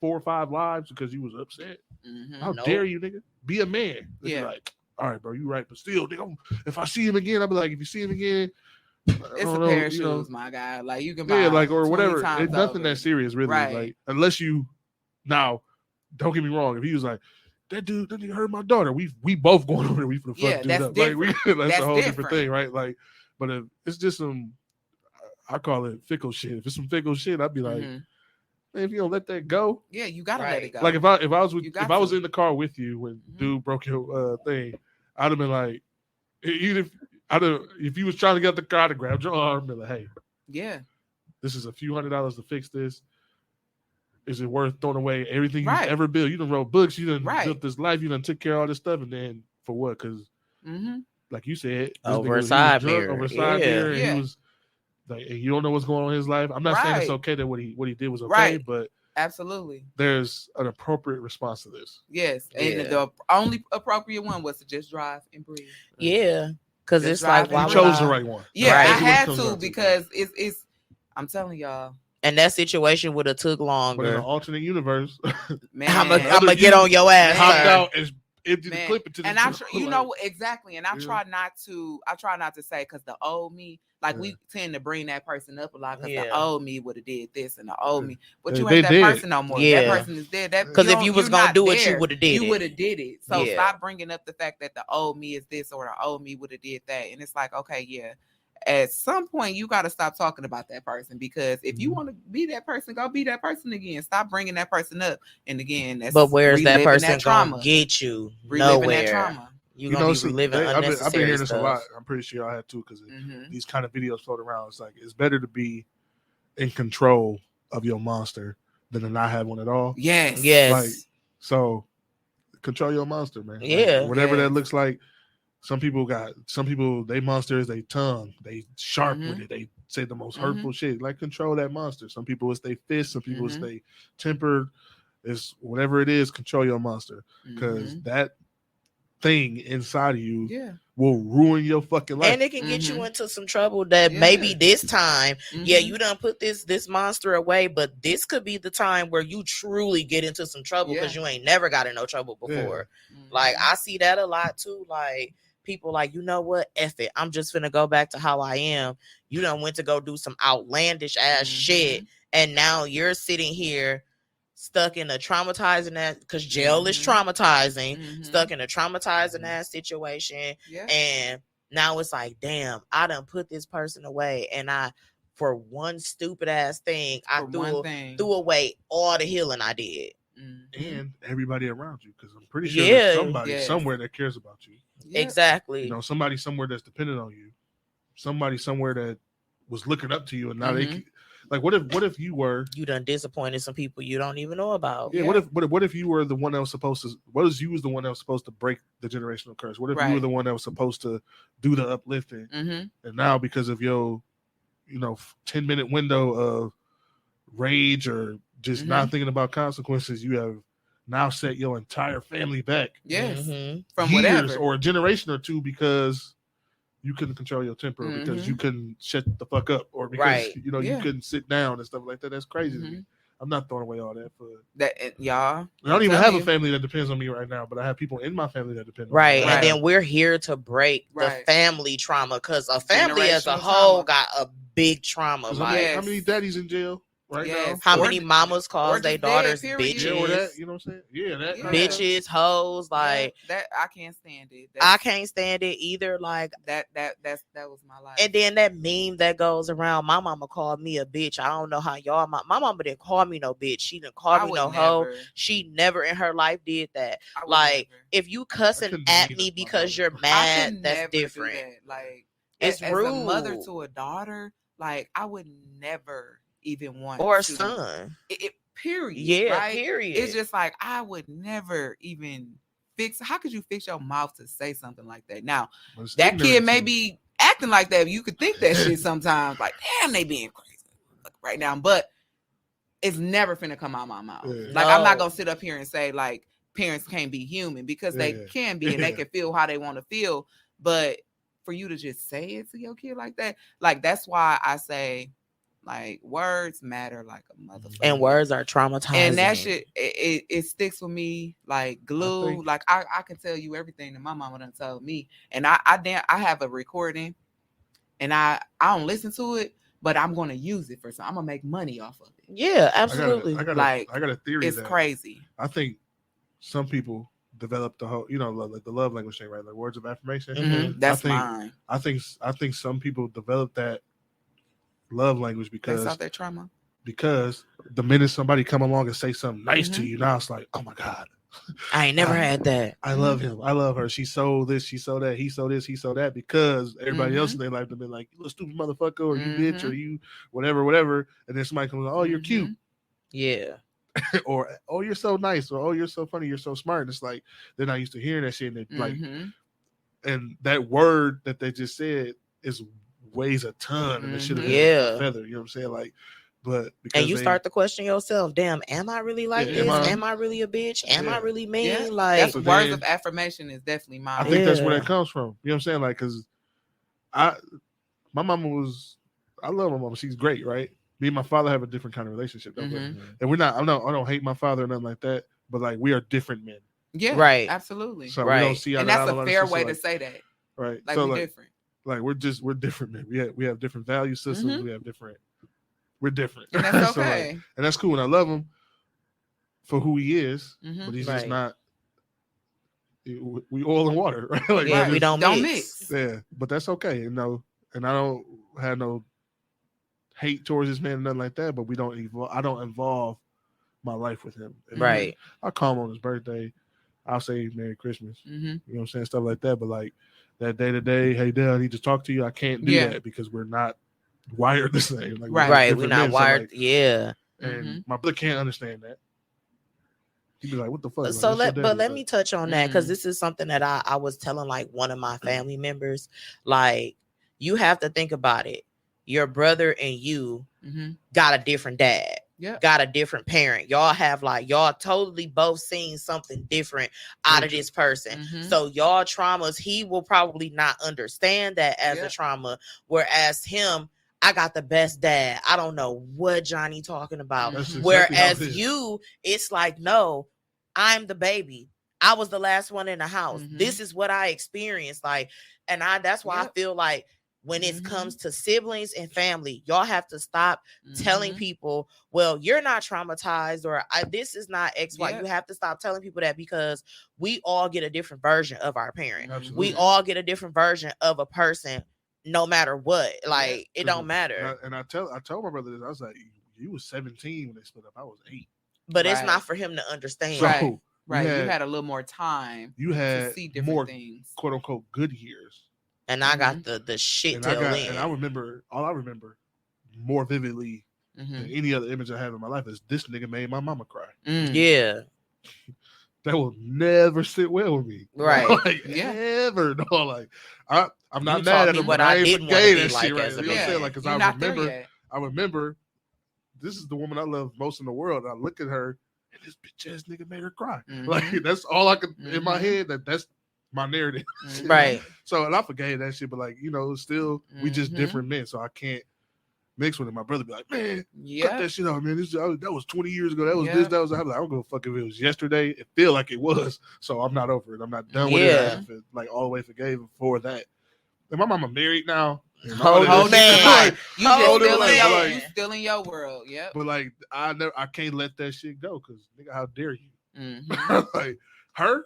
4 or 5 lives because you was upset? Mm-hmm. How dare you, nigga? Be a man. Be like, all right, bro, you right, but still, nigga, if I see him again, I'll be like, if you see him again, it's a pair of shoes, my guy. Like, you can buy like, or whatever. It's nothing that serious, really. Right. Like, unless you now, don't get me wrong. If he was like, that nigga hurt my daughter, we both going over there, we finna fuck dude up. Like, that's a whole different thing, right? Like, but if it's just some, I call it fickle shit. If it's some fickle shit, I'd be like, man, if you don't let that go, you gotta let it go. Like, if I was in the car with you when dude broke your thing, I'd have been like, even if you was trying to get the car to grab your arm, be like, hey, this is a few $100s to fix this. Is it worth throwing away everything you've ever built? You done wrote books, you done built this life, you done took care of all this stuff, and then for what? Because like you said, over a side mirror, and he was like, you don't know what's going on in his life. I'm not saying it's okay that what he did was okay, but absolutely, there's an appropriate response to this. Yes, and the only appropriate one was to just drive and breathe. Yeah, because it's like, why you chose the right one. Yeah, I had to because it's. I'm telling y'all. And that situation would have took longer. But in an alternate universe, man, I'm gonna get on your ass. Hopped out and empty the clip into the. And you know exactly. And I try not to say because the old me, like we tend to bring that person up a lot because the old me would have did this and the old me, but you ain't that person no more. That person is dead. Because if you was gonna do it, you would have did it. You would have did it. So stop bringing up the fact that the old me is this or the old me would have did that. And it's like, okay, at some point you got to stop talking about that person, because if you want to be that person, go be that person again. Stop bringing that person up. And again, that's but where's that person gonna get you? Reliving that trauma. You're gonna be reliving unnecessary I've been hearing this stuff. a lot. I'm pretty sure y'all had too, because these kind of videos float around. It's like, it's better to be in control of your monster than to not have one at all. Yes. Like, so control your monster, man. Yeah. Like, whatever that looks like. Some people, they monsters, they tongue, they sharp with it. They say the most hurtful shit. Like, control that monster. Some people it's they fist, some people it's they tempered. It's whatever it is, control your monster. Because that thing inside of you will ruin your fucking life. And it can get you into some trouble that maybe this time, you done put this monster away, but this could be the time where you truly get into some trouble because you ain't never got in no trouble before. Like, I see that a lot too. Like, people like, you know what, F it, I'm just finna go back to how I am. You done went to go do some outlandish ass shit, and now you're sitting here stuck in a traumatizing ass, because jail is traumatizing, stuck in a traumatizing ass situation. And now it's like, damn, I done put this person away, and I, for one stupid ass thing, I threw away all the healing I did. And everybody around you, because I'm pretty sure there's somebody somewhere that cares about you. Exactly. You know, somebody somewhere that's dependent on you, somebody somewhere that was looking up to you, and now they can, like, what if you done disappointed some people you don't even know about? Yeah. What if you were the one that was supposed to? What if you was the one that was supposed to break the generational curse? What if you were the one that was supposed to do the uplifting, and now because of your, 10-minute window of rage or just not thinking about consequences, you have now set your entire family back. From years whatever, or a generation or two, because you couldn't control your temper, because you couldn't shut the fuck up, or because you couldn't sit down and stuff like that. That's crazy to me. I'm not throwing away all that for that, y'all. I don't even have a family that depends on me right now, but I have people in my family that depend on me. And then we're here to break the family trauma, because a family as a whole got a big trauma. Like, how many daddies in jail right now? How many mamas calls their daughters bitches? Or that, you know what I'm saying? Yeah, that bitches, hoes, like that. I can't stand it. I can't stand it either. Like that was my life. And then that meme that goes around, my mama called me a bitch. I don't know how y'all. My mama didn't call me no bitch. She didn't call me no hoe. She never in her life did that. Like, if you cussing at me because you're mad, that's different. Like, it's rude. As a mother to a daughter, like, I would never even want or a son. Period. Yeah, right? period. It's just like, I would never even fix. How could you fix your mouth to say something like that? Now, that kid may be acting like that. You could think that shit sometimes, like, damn, they being crazy right now. But it's never finna come out my mouth. Like, I'm not gonna sit up here and say, like, parents can't be human, because they can be, and they can feel how they want to feel. But for you to just say it to your kid like that, like, that's why I say, like, words matter like a motherfucker. And words are traumatizing. And that shit, it sticks with me like glue. Like, I can tell you everything that my mama done told me. And I have a recording, and I don't listen to it, but I'm gonna use it for something. I'm gonna make money off of it. Yeah, absolutely. I got a theory. It's crazy. I think some people develop the whole, like the love language thing, right? Like words of affirmation. Mm-hmm. That's mine. I think some people develop that love language because based off their trauma. Because the minute somebody come along and say something nice to you, now it's like, oh my God, I ain't never had that. I love him. I love her. She so this, she so that, he so this, he so that, because everybody else in their life have been like, you little stupid motherfucker, or you bitch, or you whatever. And then somebody comes, oh, you're cute. Yeah. Or, oh, you're so nice, or, oh, you're so funny, you're so smart. And it's like, they're not used to hearing that shit. And like, and that word that they just said weighs a ton, and it should have been a feather. You know what I'm saying? Like, but and you start to question yourself, damn, am I really like this? Am I really a bitch? Am I really mean? Yeah. Like, that's words of affirmation is definitely mine. I think that's where that comes from. You know what I'm saying? Like, because my mama I love my mama. She's great, right? Me and my father have a different kind of relationship, and we're not. I don't hate my father or nothing like that, but like, we are different men. Yeah, right, absolutely. So we don't see, and that's a fair way to say that, right? Like, so we're different. Like, we're different men. We have different value systems. We have different. We're different. And that's okay. So, and that's cool. And I love him for who he is, but he's just not. We oil and water, right? Like, we don't mix. Yeah, but that's okay. And I don't have no hate towards this man or nothing like that. But we don't evolve. I don't involve my life with him. And right. I call him on his birthday. I'll say Merry Christmas. You know what I'm saying? Stuff like that. But like, that day to day, hey Dad, I need to talk to you. I can't do that because we're not wired the same. Like, we're not wired. So like, and my brother can't understand that. He'd be like, "What the fuck?" So let me touch on that, because this is something that I was telling like one of my family members. Like, you have to think about it. Your brother and you got a different dad. Got a different parent. Y'all have y'all totally both seen something different out of this person. So y'all traumas, he will probably not understand that as a trauma. Whereas him, I got the best dad. I don't know what Johnny talking about. Whereas you, it's like, no, I'm the baby. I was the last one in the house. This is what I experienced. Like, and that's why I feel like when it comes to siblings and family, y'all have to stop telling people, well, you're not traumatized, or this is not XY. You have to stop telling people that, because we all get a different version of our parent. Absolutely. We all get a different version of a person, no matter what. Like, it don't matter. And I told my brother this. I was like, you was 17 when they split up. I was 8. But it's not for him to understand. So, right. You had a little more time. You had to see different more things, quote unquote, good years. And I got the shit till then. And I remember more vividly than any other image I have in my life is this nigga made my mama cry. Yeah. That will never sit well with me. Right. Like, ever. No, like I'm not mad at him, but I didn't forgave that like shit, right? As a you know what I'm saying? Like, because I remember this is the woman I love most in the world. I look at her and this bitch ass nigga made her cry. Like, that's all I could in my head. That's my narrative. Right. So, and I forgave that shit, but like, you know, still we just different men, so I can't mix with it. My brother be like, man, cut that shit out, man. That was 20 years ago. That was this, that was that. I'm like, I don't give a fuck if it was yesterday. It feel like it was. So I'm not over it. I'm not done with it. I have to, like, all the way forgave him for that. And my mama married now. Oh man, you still in your world. Yeah. But like, I can't let that shit go, because nigga, how dare you? Like, her.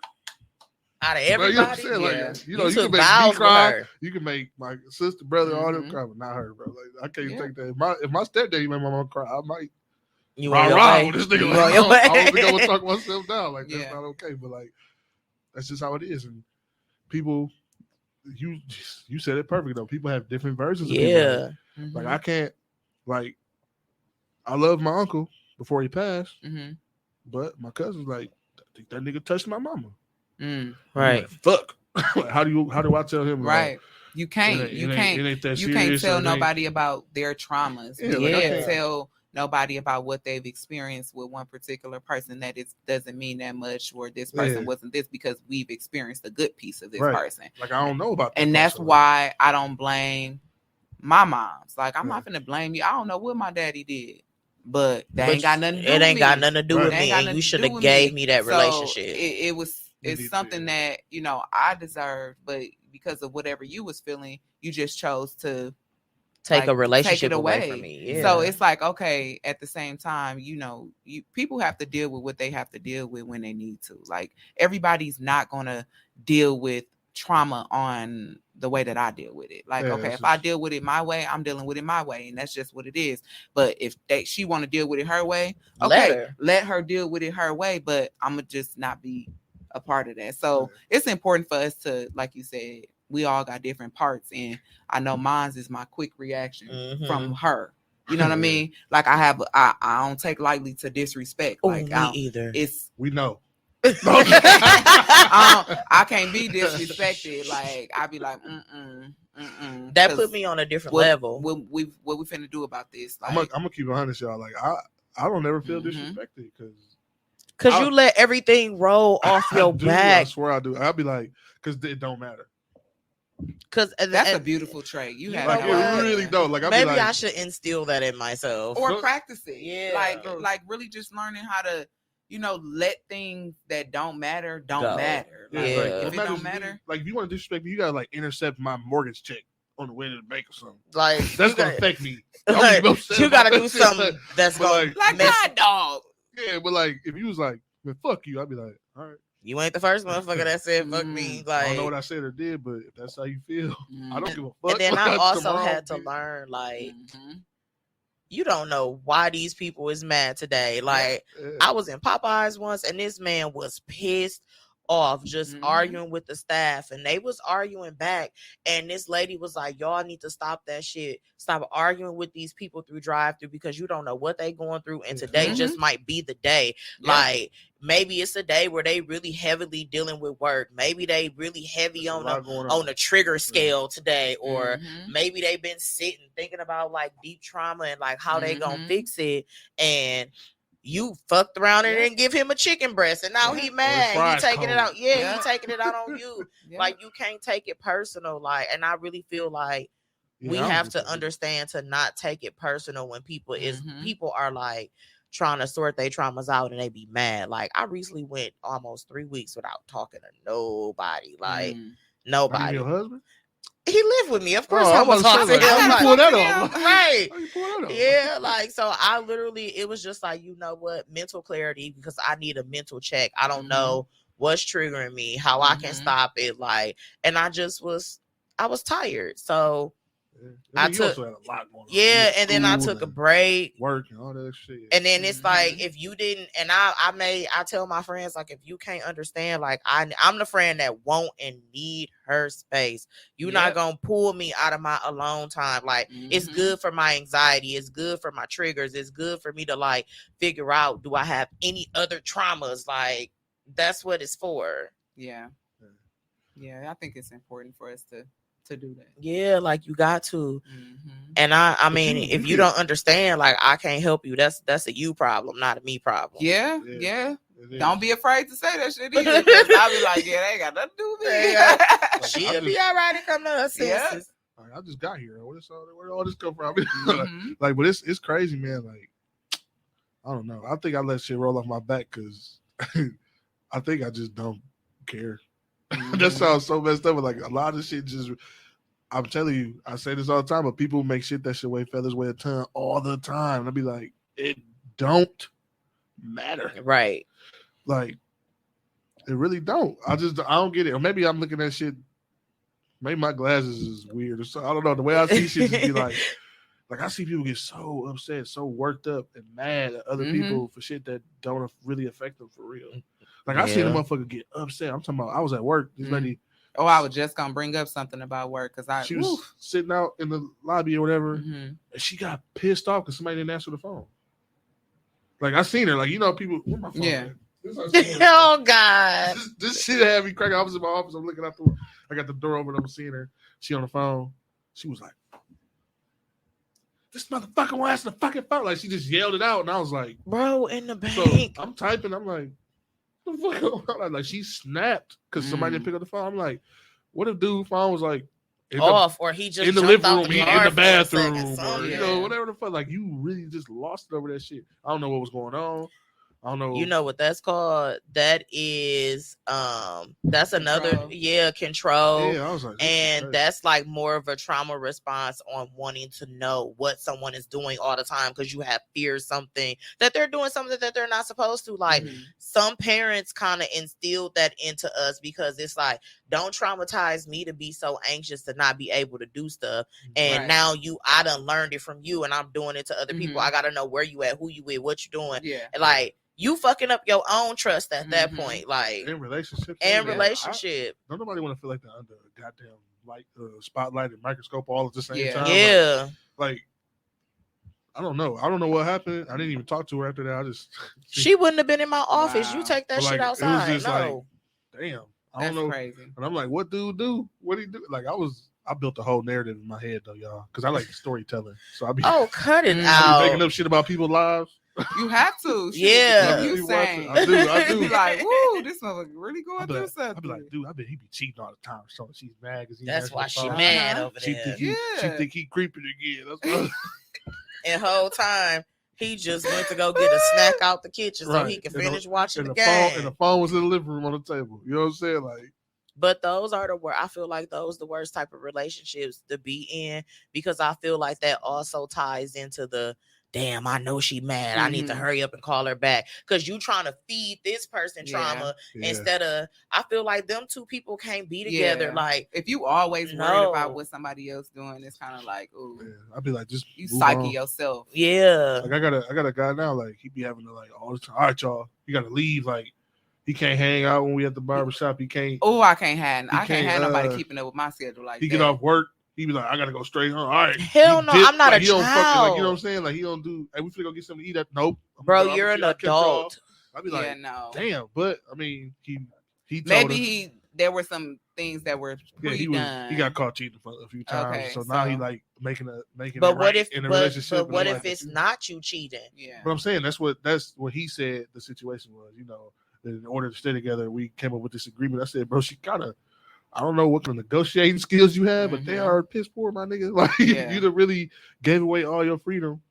Out of everybody, you know what I'm saying? Like, you can make me cry. You can make my sister, brother, all them cry, but not her, bro. Like, I can't take that. If my stepdaddy made my mama cry, I might. You rah with this nigga. Like, I don't think I would talk myself down. Like, that's not okay. But like, that's just how it is. And people, you said it perfect though. People have different versions. Of people. Like, I can't. Like, I love my uncle before he passed, but my cousin's like, I think that nigga touched my mama. Right. Like, fuck. How do I tell him? Right. Like, you can't tell nobody about their traumas. You can't tell nobody about what they've experienced with one particular person. That it doesn't mean that much, or this person wasn't this, because we've experienced a good piece of this person. Like, I don't know about that. And that's why I don't blame my moms. Like, I'm not gonna blame you. I don't know what my daddy did. But that ain't got nothing to do with me. It ain't got nothing to do with me. And you should have gave me that relationship. It's something that, you know, I deserved, but because of whatever you was feeling, you just chose to take a relationship away from me. Yeah. So it's like, okay, at the same time, you know, people have to deal with what they have to deal with when they need to. Like, everybody's not gonna deal with trauma on the way that I deal with it. Like, if I deal with it my way, I'm dealing with it my way, and that's just what it is. But if she want to deal with it her way, okay, let her deal with it her way. But I'm gonna just not be a part of that. So it's important for us to, like you said, we all got different parts, and I know mine's is my quick reaction from her. You know what I mean? Like, I don't take lightly to disrespect. Like, me either. We know. I can't be disrespected. Like, I be like, That put me on a different level. What we finna do about this? Like, I'm gonna keep it honest, y'all. Like, I don't ever feel disrespected, because you let everything roll off your back. I swear I do. I'll be like, because it don't matter. Because that's a beautiful trait. You have like, it really don't. Like, maybe I should instill that in myself or practice it. Yeah, like really just learning how to, you know, let things that don't matter matter. Like, if it don't matter, like, if you want to disrespect me, you gotta like intercept my mortgage check on the way to the bank or something. Like, that's gonna affect me. Like, you gotta do something that's gonna like God, dog. Yeah, but like, if you was like, man, fuck you, I'd be like, all right. You ain't the first motherfucker that said fuck me. Like, I don't know what I said or did, but if that's how you feel, I don't give a fuck. And then I also had to learn, like, you don't know why these people is mad today. Like, I was in Popeyes once, and this man was pissed off, just arguing with the staff, and they was arguing back, and this lady was like, y'all need to stop that shit, stop arguing with these people through drive-through, because you don't know what they going through, and today just might be the day. Like, maybe it's a day where they really heavily dealing with work, maybe they really heavy on the trigger scale today, or maybe they've been sitting thinking about like deep trauma and like how they gonna fix it, and you fucked around and didn't give him a chicken breast, and now he mad. He taking it out. He taking it out on you. Like, you can't take it personal. Like, and I really feel like we have to understand to not take it personal when people are like trying to sort their traumas out and they be mad. Like I recently went almost 3 weeks without talking to nobody. Like Not even nobody. your husband? He lived with me. Of course Oh, I'm I gonna was talk about to to say, like, him. how you Like, pull that Damn. off? right. How you pull that off? Yeah, like so I literally it was just like, you know what, mental clarity, because I need a mental check. I don't know what's triggering me, how I can stop it. Like, and I was tired. So Yeah. I I mean, you took also had a lot going on. yeah, and then I took a break. Work and all that shit. And then it's like, if you didn't, and I tell my friends, like, if you can't understand, like, I'm the friend that want and need her space. You're not gonna pull me out of my alone time. Like, it's good for my anxiety, it's good for my triggers, it's good for me to like figure out, do I have any other traumas? Like, that's what it's for. Yeah, I think it's important for us to do that. Yeah, like you got to. And I mean, if you don't understand, like, I can't help you. That's a you problem, not a me problem. Yeah. Don't be afraid to say that shit either, because I'll be like, yeah, they ain't got nothing to do with me. Like, she'll be all right to come to us. Yeah. Like, I just got here. Where all this come from? Like, but it's crazy, man. Like, I don't know. I think I let shit roll off my back because I think I just don't care. That sounds so messed up. But like a lot of shit just. I'm telling you, I say this all the time, but people make shit that shit weigh feathers weigh a ton all the time. And I'll be like, it don't matter. Right. Like, it really don't. I don't get it. Or maybe I'm looking at shit, maybe my glasses is weird or so. I don't know. The way I see shit just be like I see people get so upset, so worked up and mad at other people for shit that don't really affect them for real. Like, I seen a motherfucker get upset. I'm talking about, I was at work. This lady. Oh, I was just gonna bring up something about work because she was sitting out in the lobby or whatever, and she got pissed off because somebody didn't answer the phone. Like, I seen her, like, you know, people. Where my phone? Yeah. Oh God. This shit had me cracking. I was in my office. I'm looking out the. I got the door open. I'm seeing her. She on the phone. She was like, "This motherfucker won't answer the fucking phone." Like, she just yelled it out, and I was like, "Bro, in the bank." So I'm typing. I'm like, like, she snapped because somebody didn't pick up the phone. I'm like, what if dude's phone was like off, or he just in the living room, in the bathroom, or whatever the fuck? Like, you really just lost it over that shit. I don't know what was going on. I don't know. You know what that's called? That is that's another control. Yeah, I was like, and that's like more of a trauma response on wanting to know what someone is doing all the time because you have fear something that they're doing something that they're not supposed to. Like, some parents kind of instilled that into us because it's like, don't traumatize me to be so anxious to not be able to do stuff. And now I done learned it from you and I'm doing it to other people. I gotta know where you at, who you with, what you doing. Yeah. And like, you fucking up your own trust at that point. Like, in relationships. And relationship. Don't nobody want to feel like they're under a goddamn light, spotlight and microscope all at the same time. Yeah. Like, I don't know. I don't know what happened. I didn't even talk to her after that. I just she wouldn't have been in my office. You take that shit outside. It was just like, damn. I don't know. Crazy. And I'm like, what dude do? What do he do? Like, I built a whole narrative in my head though, y'all, because I like storytelling. So I be cut it out. Making up shit about people's lives. You have to. Yeah. You saying. I do. Be like, woo, this motherfucker really going through something. I be like, dude, I bet he be cheating all the time. So she's mad because that's why she mad over there. She think he creeping again. That's what. And whole time he just went to go get a snack out the kitchen so he can finish watching the game. And the phone was in the living room on the table. You know what I'm saying? Like, but those are I feel like those the worst type of relationships to be in, because I feel like that also ties into the damn, I know she mad. I need to hurry up and call her back. Because you trying to feed this person trauma instead of, I feel like them two people can't be together. Like, if you always worried about what somebody else doing, it's kind of like, ooh. Yeah. I'd be like, just you psyche yourself. Yeah. Like, I got a guy now, like, he be having to, like, all the time, all right, y'all, you got to leave. Like, he can't hang out when we at the barbershop. He can't. Oh, I can't have nobody keeping up with my schedule like that. He get off work. He be like, I gotta go straight home. All right. Hell no, I'm not like, a child. Like, you know what I'm saying? Like, he don't do. Hey, we finna go get something to eat. Nope. Bro, you're an adult. I'd be like, no. Damn. But I mean, he maybe there were some things that were he got caught cheating a few times. Okay, so now he like making but it what if in a relationship. But what if it's not you cheating? Yeah. But I'm saying that's what he said the situation was. You know, in order to stay together, we came up with this agreement. I said, bro, she kind of. I don't know what kind of negotiating skills you have, but they are piss poor, my nigga. Like, you really gave away all your freedom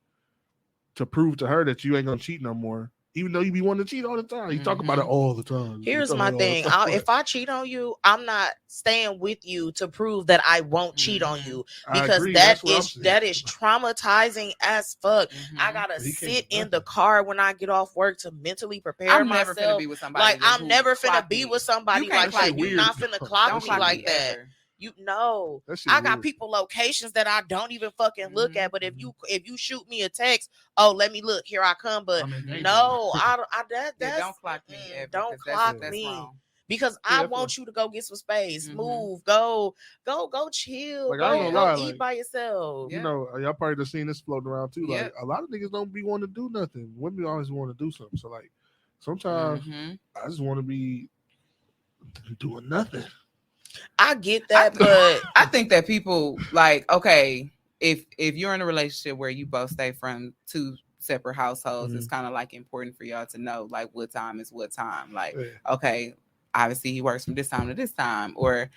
to prove to her that you ain't gonna cheat no more. Even though you be wanting to cheat all the time, you talk about it all the time. Here's my thing: if I cheat on you, I'm not staying with you to prove that I won't cheat on you, because that is traumatizing as fuck. I gotta sit in the car when I get off work to mentally prepare myself. Never finna be with somebody I'm never finna be with somebody like you not finna clock me like that. Ever. You know, I got people locations that I don't even fucking look at. But if you shoot me a text, oh, let me look, here I come. But no, don't clock me. Don't clock me. Wrong. Because I want you to go get some space, move, go chill, like, go eat by yourself. You know, y'all probably just seen this floating around too. Like a lot of niggas don't be wanting to do nothing. Women always want to do something. So like sometimes I just want to be doing nothing. I get that, but I think that people like, okay, if you're in a relationship where you both stay from two separate households, it's kind of like important for y'all to know like what time is what time. Like, okay, obviously he works from this time to this time, or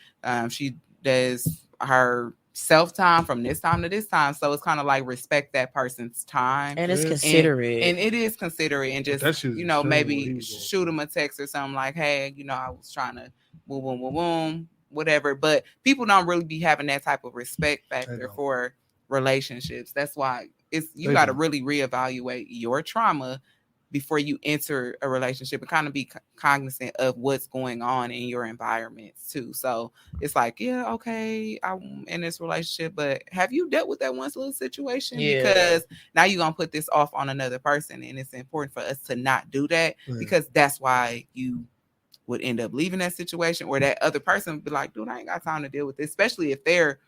she does her self time from this time to this time. So it's kind of like respect that person's time, and it's considerate, and it is considerate, and just maybe shoot them a text or something like, hey, I was trying to boom, whatever. But people don't really be having that type of respect factor for relationships. That's why you got to really reevaluate your trauma before you enter a relationship, and kind of be cognizant of what's going on in your environments too. So it's like, yeah, okay, I'm in this relationship, but have you dealt with that one little situation? Because now you're going to put this off on another person, and it's important for us to not do that, because that's why you would end up leaving that situation, or that other person would be like, dude, I ain't got time to deal with this, especially if they're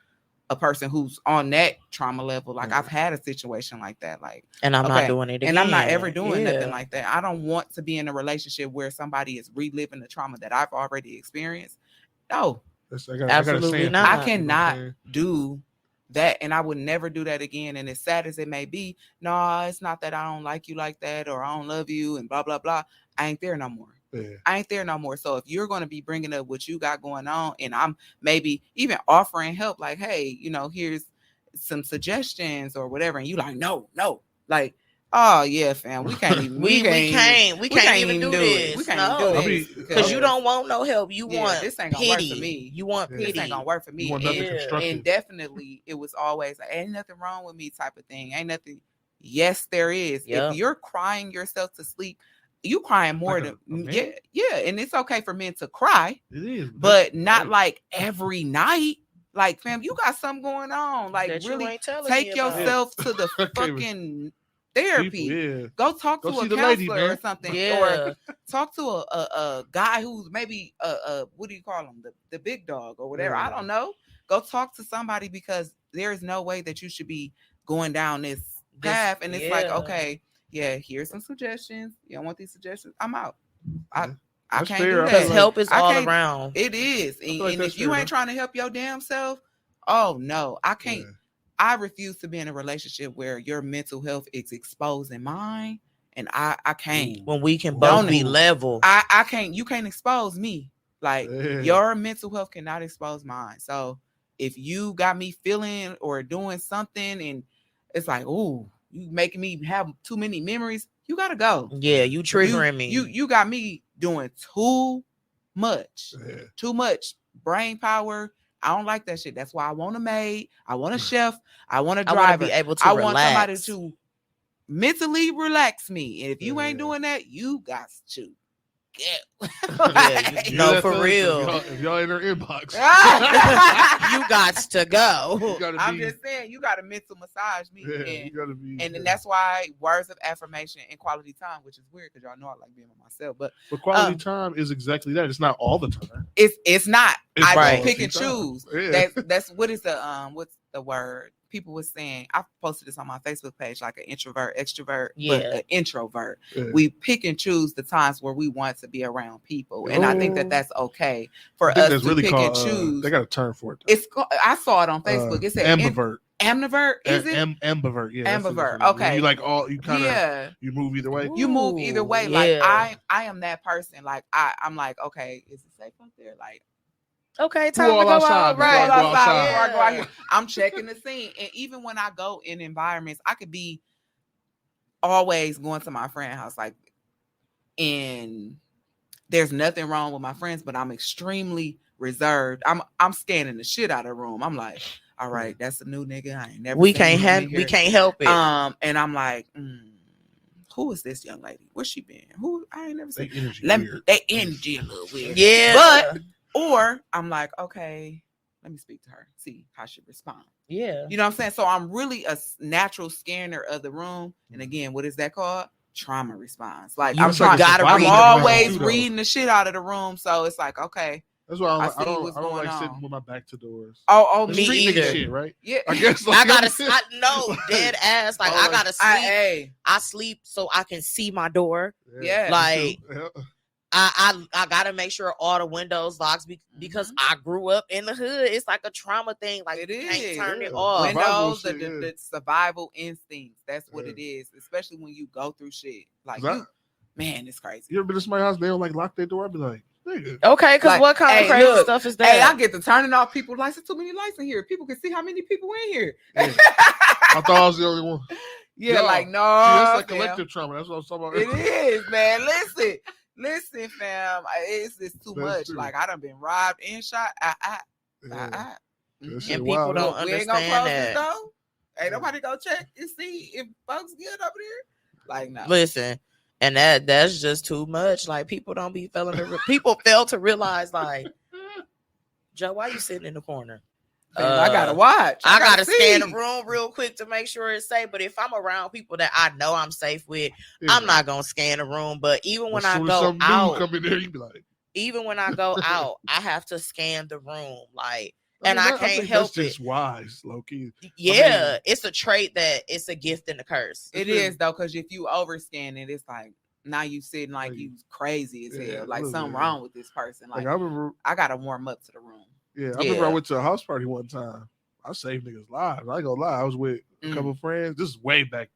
a person who's on that trauma level. Like I've had a situation like that, like, and I'm not doing it again. And I'm not ever doing nothing like that. I don't want to be in a relationship where somebody is reliving the trauma that I've already experienced. No, absolutely not. I cannot do that, and I would never do that again. And as sad as it may be, no, it's not that I don't like you like that, or I don't love you and blah blah blah. I ain't there no more. I ain't there no more. So if you're going to be bringing up what you got going on, and I'm maybe even offering help, like, hey, here's some suggestions or whatever, and you like, no, like, oh yeah, fam, we can't even, we can't even do this. We can't do this because you don't want no help. You want this ain't gonna work for me. You want pity. This ain't gonna work for me. And definitely, it was always like, ain't nothing wrong with me type of thing. Ain't nothing. Yes, there is. If you're crying yourself to sleep, you crying more than and it's okay for men to cry. It is, but not like every night. Like, fam, you got something going on. Like, that really take yourself to the fucking therapy. Go talk to a counselor lady, or something, or talk to a guy who's maybe what do you call him, the big dog or whatever. I don't know. Go talk to somebody, because there is no way that you should be going down this path. And it's like, okay. Yeah, here's some suggestions. You don't want these suggestions? I'm out. I can't do that. Because help is all around. It is. And if you ain't trying to help your damn self, oh no, I can't. I refuse to be in a relationship where your mental health is exposing mine, and I can't. When we can both be level. I can't. You can't expose me. Like, your mental health cannot expose mine. So if you got me feeling or doing something, and it's like, ooh, you making me have too many memories, you gotta go. Yeah, you triggering me. You got me doing too much. Too much brain power. I don't like that shit. That's why I want a maid. I want a chef. I want a driver. I want to be able to relax. Want somebody to mentally relax me. And if you ain't doing that, you got to no, for real. If y'all in her inbox, you got to go. I'm just saying, you got to mental massage me, and then that's why words of affirmation and quality time, which is weird because y'all know I like being with myself, but quality time is exactly that. It's not all the time. It's not. I pick and time. Choose. That's what is the what's the word? People were saying, I posted this on my Facebook page, like an introvert, extrovert, but an introvert. We pick and choose the times where we want to be around people. And I think that that's okay for us to really pick and choose. They got a term for it. I saw it on Facebook. It said ambivert. Ambivert, is it? Ambivert, yeah. Ambivert, okay. You like you kind of, you move either way. You move either way. Like, I am that person. Like, I'm like, okay, is it safe out there? Like, okay, time to go outside. Right, outside. I'm checking the scene. And even when I go in environments, I could be always going to my friend's house, like, and there's nothing wrong with my friends, but I'm extremely reserved. I'm scanning the shit out of the room. I'm like, all right, that's a new nigga. I ain't never. We can't help it. And I'm like, who is this young lady? Where's she been? Who I ain't never seen. They energy a little weird. Yeah. But or I'm like, okay, let me speak to her, see how she respond. Yeah. You know what I'm saying? So I'm really a natural scanner of the room. And again, what is that called? Trauma response. Like I'm always reading the shit out of the room. So it's like, okay. That's why I don't like sitting with my back to doors. Oh, me either. Shit, right? Yeah. I guess I gotta no dead ass. Like I gotta sleep. I sleep so I can see my door. Yeah. Like I gotta make sure all the windows locks because I grew up in the hood. It's like a trauma thing. Like it you is. Can't turn it off. Windows, the survival instincts. That's what it is. Especially when you go through shit. Like man, it's crazy. You ever been to somebody's house? They don't like lock their door. I'd be like, nigga. Okay, because what kind of crazy stuff is that? Hey, I get to turning off people's lights. There's too many lights in here. People can see how many people in here. Yeah. I thought I was the only one. Yeah, like no. See, that's like collective trauma. That's what I'm talking about. It is, man. Listen, fam. It's too much. True. Like I done been robbed and shot. And people don't understand we ain't gonna close that. This door. Ain't nobody go check and see if folks good over there. Like no. Listen. And that's just too much. Like people don't be people fail to realize, like, Joe, why you sitting in the corner? I gotta watch. I gotta scan the room real quick to make sure it's safe. But if I'm around people that I know I'm safe with, I'm not gonna scan the room. But even when I go out, come in there, you be like, even when I go out, I have to scan the room. Like, and I can't help it. That's just wise, low key. Yeah, it's a trait that it's a gift and a curse. It is though, because if you overscan it, it's like now you sitting like you crazy as hell. Like something wrong with this person. Like I remember, I gotta warm up to the room. Yeah, I remember I went to a house party one time. I saved niggas' lives. I ain't gonna lie. I was with a couple of friends. This is way back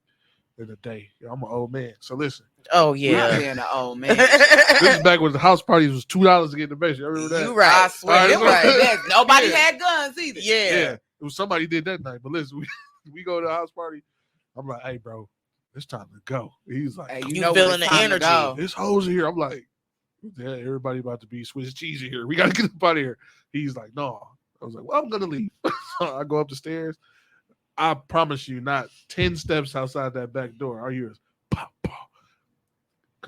in the day. I'm an old man, so listen. Oh yeah, being an old man. This is back when the house parties was $2 to get in the basement. You remember that? You right. I swear. You're right. Nobody had guns either. Yeah. It was somebody did that night. But listen, we go to a house party. I'm like, hey, bro, it's time to go. He's like, hey, you know feeling the energy. There's hoes in here. I'm like, yeah, everybody about to be Swiss cheese here. We gotta get up out of here. He's like, no. I was like, well, I'm gonna leave. So I go up the stairs. I promise you, not 10 steps outside that back door, our ears pop, pop.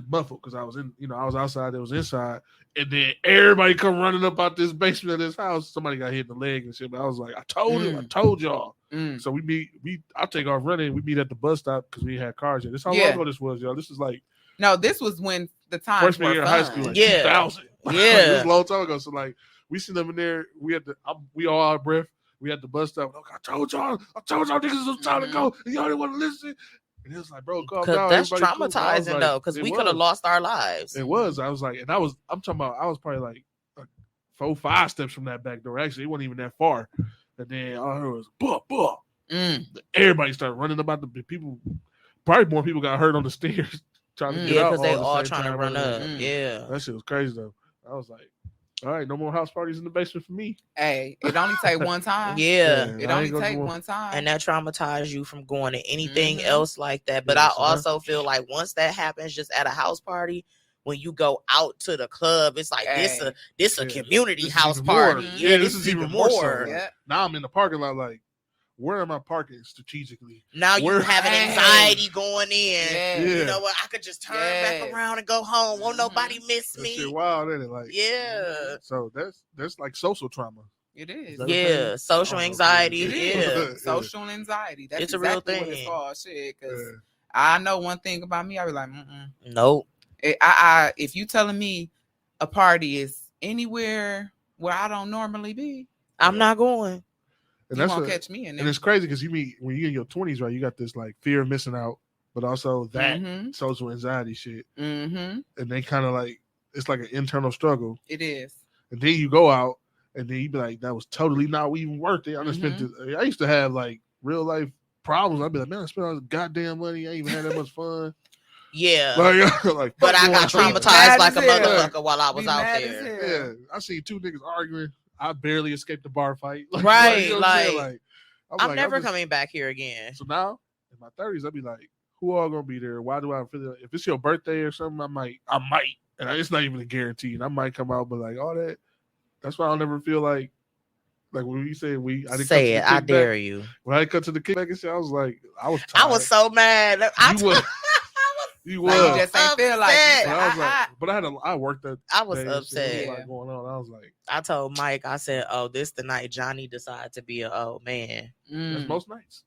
Muffled because I was I was outside, it was inside, and then everybody come running up out this basement of this house. Somebody got hit in the leg and shit. But I was like, I told y'all. So I'll take off running. We meet at the bus stop because we had cars here. This how long ago this was, y'all. This is like this was when the time freshman year of high school, like 2000. Yeah, this was a long time ago. So like we see them in there. We all out of breath. We at the bus stop. Like, I told y'all niggas it was time to go, and y'all didn't want to listen. And it was like, bro, calm down. That's traumatizing though, because we could have lost our lives. It was. I was like, and I'm talking about, I was probably like 4-5 steps from that back door. Actually, it wasn't even that far. And then all I heard was, buh. Everybody started running about the people. Probably more people got hurt on the stairs trying to get out. Because they all trying to run up. Yeah. That shit was crazy though. I was like, all right, no more house parties in the basement for me. Hey, it only take one time. It only take one time. And that traumatized you from going to anything else like that. But I also feel like once that happens just at a house party, when you go out to the club, it's like this a community house party. Yeah, this is even more so. Yeah. Now I'm in the parking lot like, where am I parking strategically? Now you have an anxiety going in. Yeah. You know what? I could just turn back around and go home. Won't nobody miss me? Shit wild, isn't it? Like, So that's like social trauma. It is. Yeah, social anxiety. Yeah, social anxiety. That's it's exactly a real thing. What it's called. Shit, because I know one thing about me. I be like, nope. If you telling me a party is anywhere where I don't normally be, I'm not going. And you won't catch me in there. And it's crazy because when you're in your 20s, right, you got this like fear of missing out, but also that social anxiety shit. And they kind of like, it's like an internal struggle. It is. And then you go out and then you be like, that was totally not even worth it. I used to have like real life problems. I'd be like, man, I spent all this goddamn money. I ain't even had that much fun. Yeah. Like, but I got traumatized like a motherfucker while I was out there. Yeah. I seen 2 niggas arguing. I barely escaped the bar fight. Right. I'm never coming back here again. So now, in my 30s, I'd be like, Who all gonna be there? Why do I feel if it's your birthday or something? I might, and it's not even a guarantee. And I might come out, but like all that. That's why I'll never feel like when you say I didn't come Say to the it. I dare kickback. you. When I cut to the kickback and shit, I was like, I was I tired. was so mad. You was. You was. Like, you just ain't feel like it. But I was like, but I worked that. I was day upset. There was a lot going on. I was like, I told Mike, I said, "Oh, this the night Johnny decided to be an old man." that's most nights.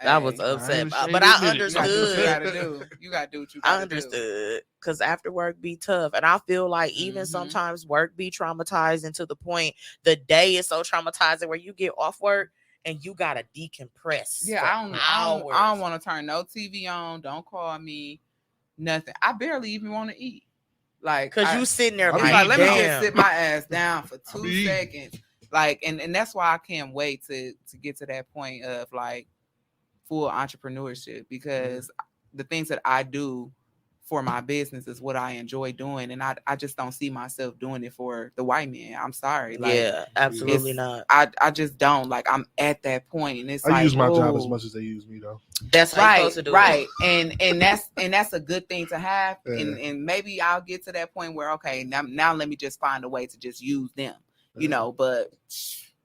I was upset, but I understood. You gotta do. You gotta do what you gotta do. I understood because after work be tough, and I feel like even sometimes work be traumatizing to the point the day is so traumatizing where you get off work and you gotta decompress. Yeah, I don't want to turn no TV on. Don't call me. Nothing. I barely even want to eat. Like, because you sitting there like, let me just sit my ass down for 2 seconds. Like, and that's why I can't wait to get to that point of like full entrepreneurship, because the things that I do for my business is what I enjoy doing, and I just don't see myself doing it for the white man. I'm sorry. Like, yeah, absolutely not. I just don't. Like, I'm at that point, and it's I like, use my job as much as they use me, though. That's right, to do right, and that's a good thing to have. Yeah. And maybe I'll get to that point where, okay, now let me just find a way to just use them, you know. But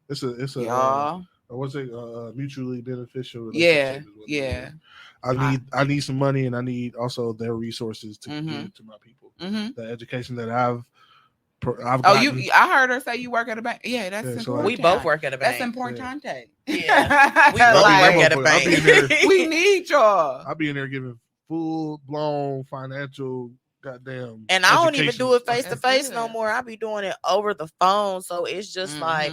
it's a y'all. What's it? Mutually beneficial. Yeah. I need some money, and I need also their resources to give to my people. The education that I've gotten. I heard her say you work at a bank. Yeah, that's important. So we both work at a bank. That's important. Yeah, we both work at a bank. We need y'all. I'll be in there giving full blown financial goddamn. And I don't even do it face to face no more. I be doing it over the phone. So it's just like,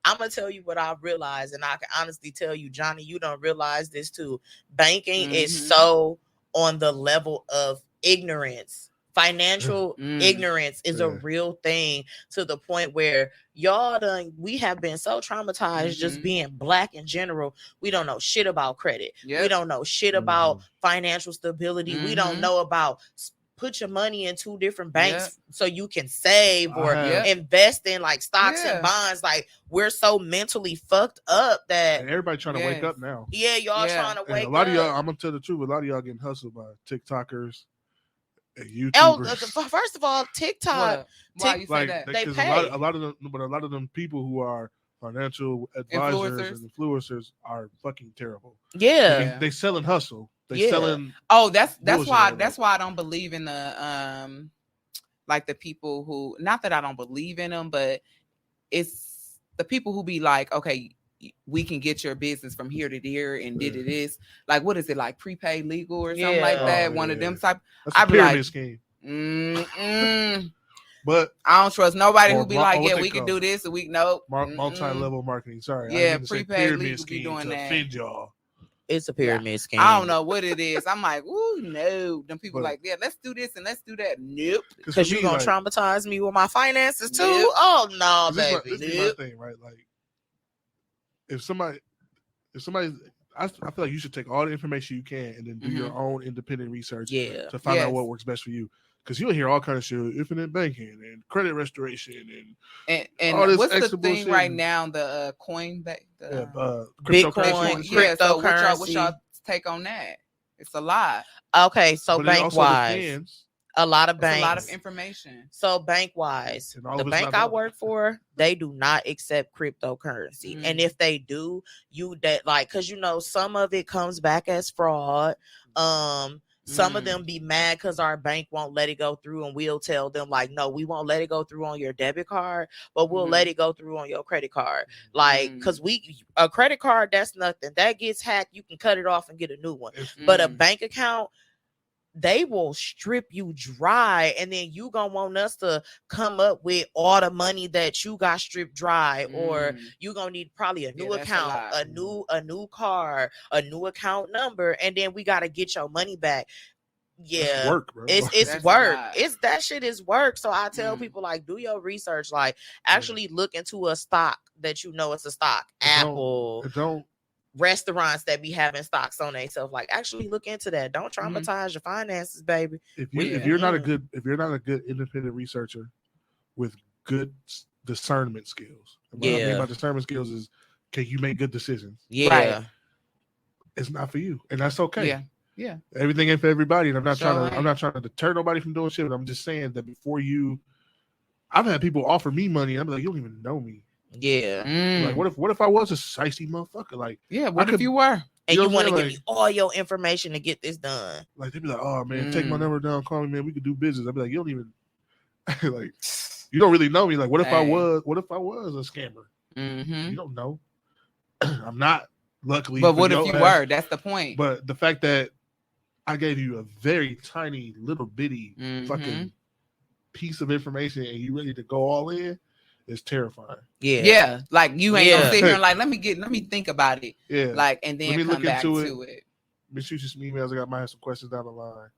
I'm gonna tell you what I realized, and I can honestly tell you, Johnny, you don't realize this too. Banking is so on the level of ignorance. Financial ignorance is a real thing, to the point where we have been so traumatized just being black in general. We don't know shit about credit. We don't know shit about financial stability. We don't know about put your money in 2 different banks so you can save or invest in like stocks and bonds. Like, we're so mentally fucked up that everybody trying to wake up now. Yeah, y'all trying to wake up. A lot of y'all, I'm gonna tell the truth, a lot of y'all getting hustled by TikTokers. YouTubers. First of all, TikTok. Why you say that? They pay. A lot of them people who are financial advisors and influencers are fucking terrible. Yeah, they selling hustle. They selling. Oh, that's why I don't believe in the like the people who, not that I don't believe in them, but it's the people who be like, okay, we can get your business from here to there and did it is like, what is it, like prepaid legal or something like that? One of them type. That's a pyramid scheme. But I don't trust nobody who be like, yeah, we can do this, and we multi-level marketing. Sorry, yeah, prepaid legal scheme be doing to that. offend y'all. It's a pyramid scheme. I don't know what it is. I'm like, ooh, no. Them people like, yeah, let's do this and let's do that. Nope. Because you're gonna traumatize me with my finances too. Nope. Oh no, baby. This is my thing, right? Like, if somebody, I feel like you should take all the information you can and then do your own independent research to find out what works best for you. Because you'll hear all kinds of shit, infinite banking and credit restoration and all this what's the extra thing bullshit. Right now? The Bitcoin, cryptocurrency. What's y'all take on that? It's a lot. Okay, so bank wise, a lot of banks, a lot of information. So bank wise, the bank I work for, they do not accept cryptocurrency, and if they do, because some of it comes back as fraud. Some of them be mad because our bank won't let it go through, and we'll tell them like, no, we won't let it go through on your debit card, but we'll let it go through on your credit card. Like, because a credit card, that's nothing. That gets hacked, you can cut it off and get a new one. But a bank account, they will strip you dry, and then you gonna want us to come up with all the money that you got stripped dry, or you gonna need probably a new account, a new card, a new account number, and then we gotta get your money back. Yeah, that's work, bro. It's work. It's that shit is work. So I tell people, like, do your research, like actually look into a stock that it's a stock. Apple. Restaurants that be having stocks on themselves, like, actually look into that. Don't traumatize your finances, baby. If you're not a good independent researcher with good discernment skills, what I mean by discernment skills is, can you make good decisions? Yeah, it's not for you, and that's okay. Yeah. Everything ain't for everybody, and I'm not Sure I'm not trying to deter nobody from doing shit. But I'm just saying that before you, I've had people offer me money. And I'm like, you don't even know me. Yeah. Like, what if I was a shicey motherfucker? Like, yeah. What if you were? And you want to like, give me all your information to get this done? Like, they'd be like, oh man, take my number down, call me, man. We could do business. I'd be like, you don't even like, you don't really know me. Like, what if I was a scammer? You don't know. I'm not. Luckily, but what if you were? That's the point. But the fact that I gave you a very tiny, little bitty fucking piece of information, and you ready to go all in, is terrifying. Yeah. Like you ain't gonna sit here and like, let me think about it. Yeah. Like, and then come back to it. Let me shoot you some emails. Might have some questions down the line.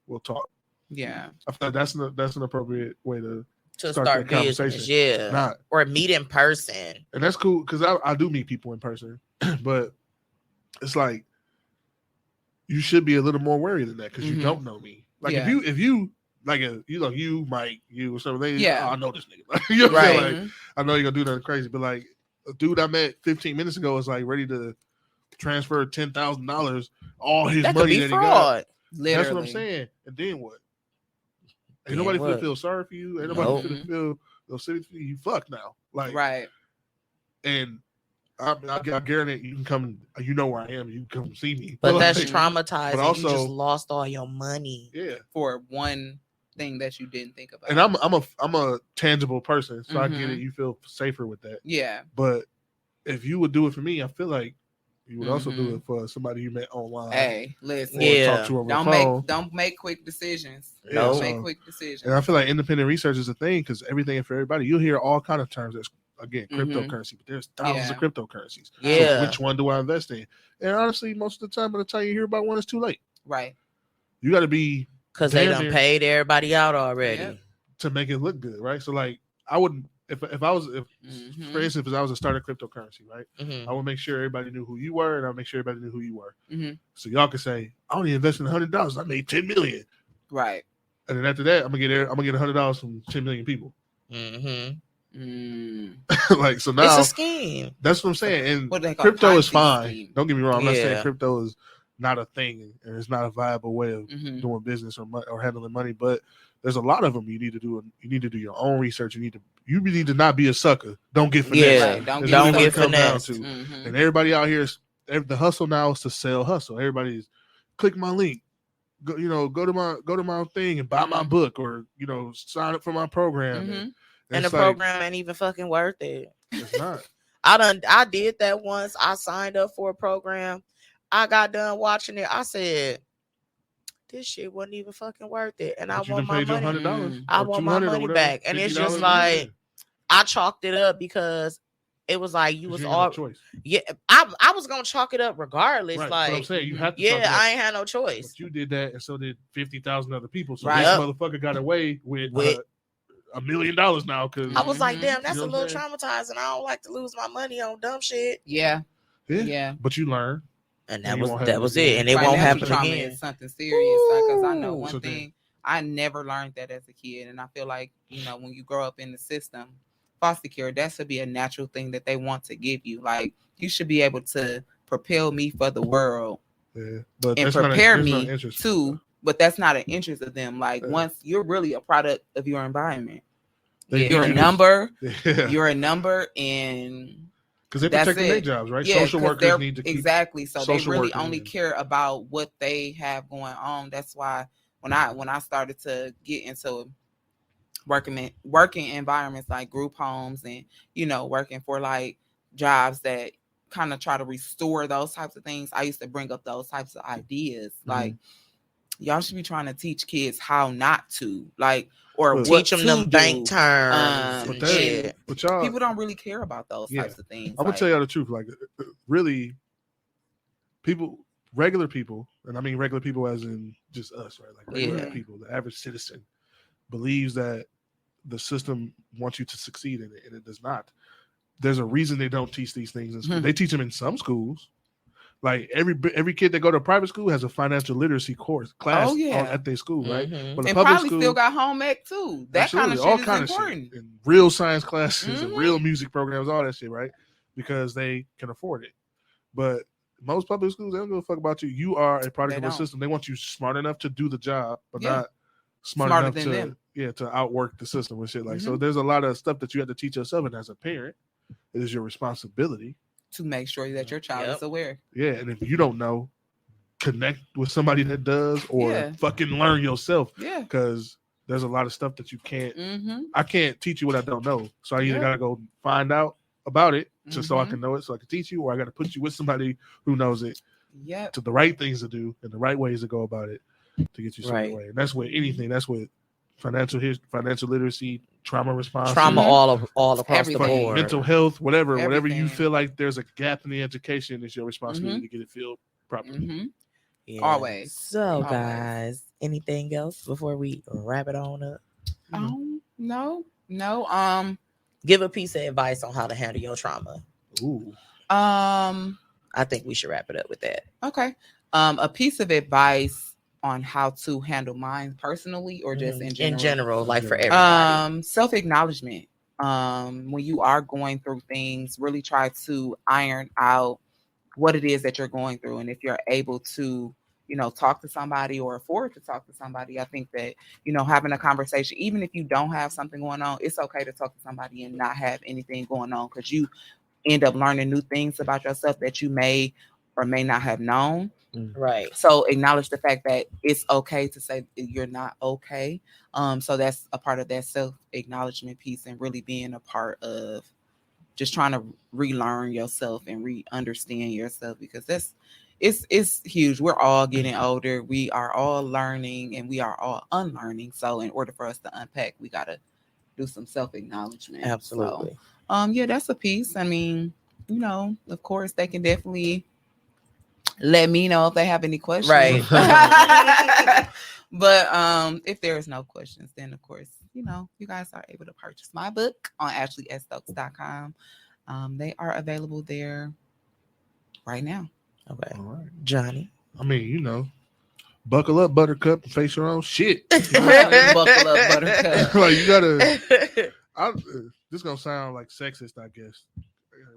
We'll talk. Yeah. I feel like that's an appropriate way to start conversation. Yeah. Or meet in person. And that's cool because I do meet people in person, but it's like you should be a little more wary than that because you don't know me. Like if you like you Mike, you or something, I know this nigga. You know what I'm saying? Like, I know you're gonna do nothing crazy, but like a dude I met 15 minutes ago is like ready to transfer $10,000, all his money that he got. Literally. That's what I'm saying. And then what? Ain't nobody finna feel sorry for you. Ain't nobody finna feel no sympathy for you. Fuck now. Like, right. And I guarantee you can come. You know where I am. You can come see me. But that's traumatizing. But also, you just lost all your money. Yeah. For one thing that you didn't think about. And I'm a tangible person, so I get it. You feel safer with that. Yeah. But if you would do it for me, I feel like you would also do it for somebody you met online. Hey, listen. Talk to on the phone. Don't make quick decisions. Don't make quick decisions. And I feel like independent research is a thing because everything for everybody. You'll hear all kind of terms that's again cryptocurrency, but there's thousands of cryptocurrencies. Yeah. So which one do I invest in? And honestly, most of the time by the time you hear about one, it's too late. Right. You got to be because they done paid everybody out already to make it look good, right? So like I wouldn't if I was for instance if I was a starter cryptocurrency, right? I would make sure everybody knew who you were, and I would make sure everybody knew who you were. So y'all could say, I only invested $100, I made $10 million. Right. And then after that, I'm gonna get $100 from 10 million people. Like so now it's a scheme. That's what I'm saying. And crypto is fine. Scheme. Don't get me wrong. I'm not saying crypto is not a thing and it's not a viable way of doing business or handling money, but there's a lot of them you need to do. You need to do your own research. You need to not be a sucker. Don't get finessed. Yeah, don't get finessed. And everybody out here, the hustle now is to sell hustle. Everybody's click my link. Go to my thing and buy my book, or sign up for my program. And the program ain't even fucking worth it. It's not. I did that once. I signed up for a program. I got done watching it. I said, this shit wasn't even fucking worth it. And I want my money. $100 I want my money back. And it's just like, I chalked it up because it was like you was all choice. Yeah, I was gonna chalk it up regardless. Right. Like I'm saying, you have to I ain't had no choice. But you did that, and so did 50,000 other people. So this motherfucker got away with $1 million now. Because I was like, damn, that's a little traumatizing. I don't like to lose my money on dumb shit. Yeah. But you learn. And that was it. And it won't happen again. It's something serious. Because I know one thing. I never learned that as a kid. And I feel like, when you grow up in the system, foster care, that should be a natural thing that they want to give you. Like, you should be able to propel me for the world and prepare me too. But that's not an interest of them. Like, once you're really a product of your environment, you're a number. You're a number, and because they're protecting their jobs, right? Yeah, social workers need to keep exactly. So they really only care about what they have going on. That's why when I started to get into working environments like group homes and working for like jobs that kind of try to restore those types of things, I used to bring up those types of ideas. Like, y'all should be trying to teach kids how not to, like, or teach them them bank terms. But y'all, people don't really care about those types of things. I'm gonna tell y'all the truth. Like, really, regular people, and I mean regular people as in just us, right? Like regular people, the average citizen believes that the system wants you to succeed in it, and it does not. There's a reason they don't teach these things in school. They teach them in some schools. Like every kid that go to a private school has a financial literacy class at their school, right? But and probably still got home ec too. That kind of shit is important. And real science classes and real music programs, all that shit, right? Because they can afford it. But most public schools, they don't give a fuck about you. You are a product They of a don't. system. They want you smart enough to do the job, but Yeah. not smart Smarter enough than to them. to outwork the system and shit. Like so, Mhm. there's a lot of stuff that you have to teach yourself, and as a parent, it is your responsibility. To make sure that your child Yep. is aware. Yeah, and if you don't know, connect with somebody that does, or Yeah. fucking learn yourself, Yeah. because there's a lot of stuff that you can't. Mm-hmm. I can't teach you what I don't know, so I either Yep. gotta go find out about it just so I Mhm. can know it, so I can teach you, or I gotta put you with somebody who knows it Yep. to the right things to do and the right ways to go about it to get you squared Right. away. And that's with anything. That's with financial literacy, trauma response, Trauma Mhm. all across the Everything. board. mental health, whatever you Everything. feel like there's a gap in the education, it's your responsibility to get it filled properly. Mm-hmm. Yeah. Always. So, Always. guys, anything else before we wrap it on up? No. Give a piece of advice on how to handle your trauma. Ooh. I think we should wrap it up with that. Okay. A piece of advice on how to handle mine personally, or just in general. In general, like for Yeah. everybody. Self-acknowledgement. When you are going through things, really try to iron out what it is that you're going through, and if you're able to, talk to somebody or afford to talk to somebody, I think that, having a conversation, even if you don't have something going on, it's okay to talk to somebody and not have anything going on, because you end up learning new things about yourself that you may or may not have known. Right. So acknowledge the fact that it's okay to say you're not okay. So that's a part of that self-acknowledgement piece, and really being a part of just trying to relearn yourself and re-understand yourself, because it's huge. We're all getting older. We are all learning and we are all unlearning. So in order for us to unpack, we gotta do some self-acknowledgement. Absolutely. So, yeah, that's a piece. I mean, of course they can definitely let me know if they have any questions. Right. But if there is no questions, then of course, you guys are able to purchase my book on AshleySstokes.com. They are available there right now. Okay. All right. Johnny. I mean, buckle up, Buttercup, and face your own shit. Buckle up, Buttercup. Like you gotta. This gonna sound like sexist, I guess.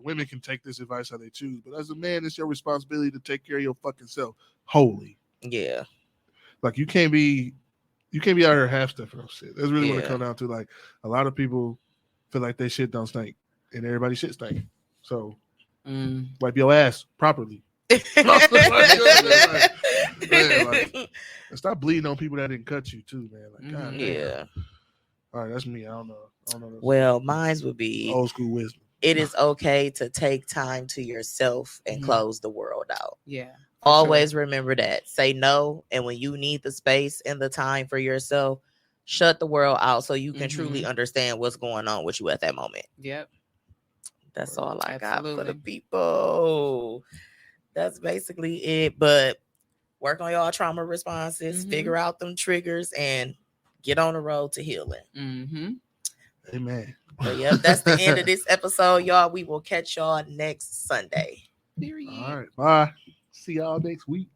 Women can take this advice how they choose, but as a man, it's your responsibility to take care of your fucking self wholly. Yeah. Like you can't be out here half stuffing up shit. That's really what it Yeah. comes down to. Like a lot of people feel like their shit don't stink, and everybody's shit stink. So wipe your ass properly. And stop bleeding on people that didn't cut you too, man. Like, God, Yeah. All right, that's me. I don't know. Well, mine's would be old school wisdom. It is okay to take time to yourself and close the world out. Yeah. Always remember that. Say no. And when you need the space and the time for yourself, shut the world out so you can truly understand what's going on with you at that moment. Yep. That's all I got for the Absolutely. people. That's basically it. But work on y'all trauma responses, figure out them triggers, and get on the road to healing. Amen. So, yep, that's the end of this episode, y'all. We will catch y'all next Sunday. Period. All right. Bye. See y'all next week.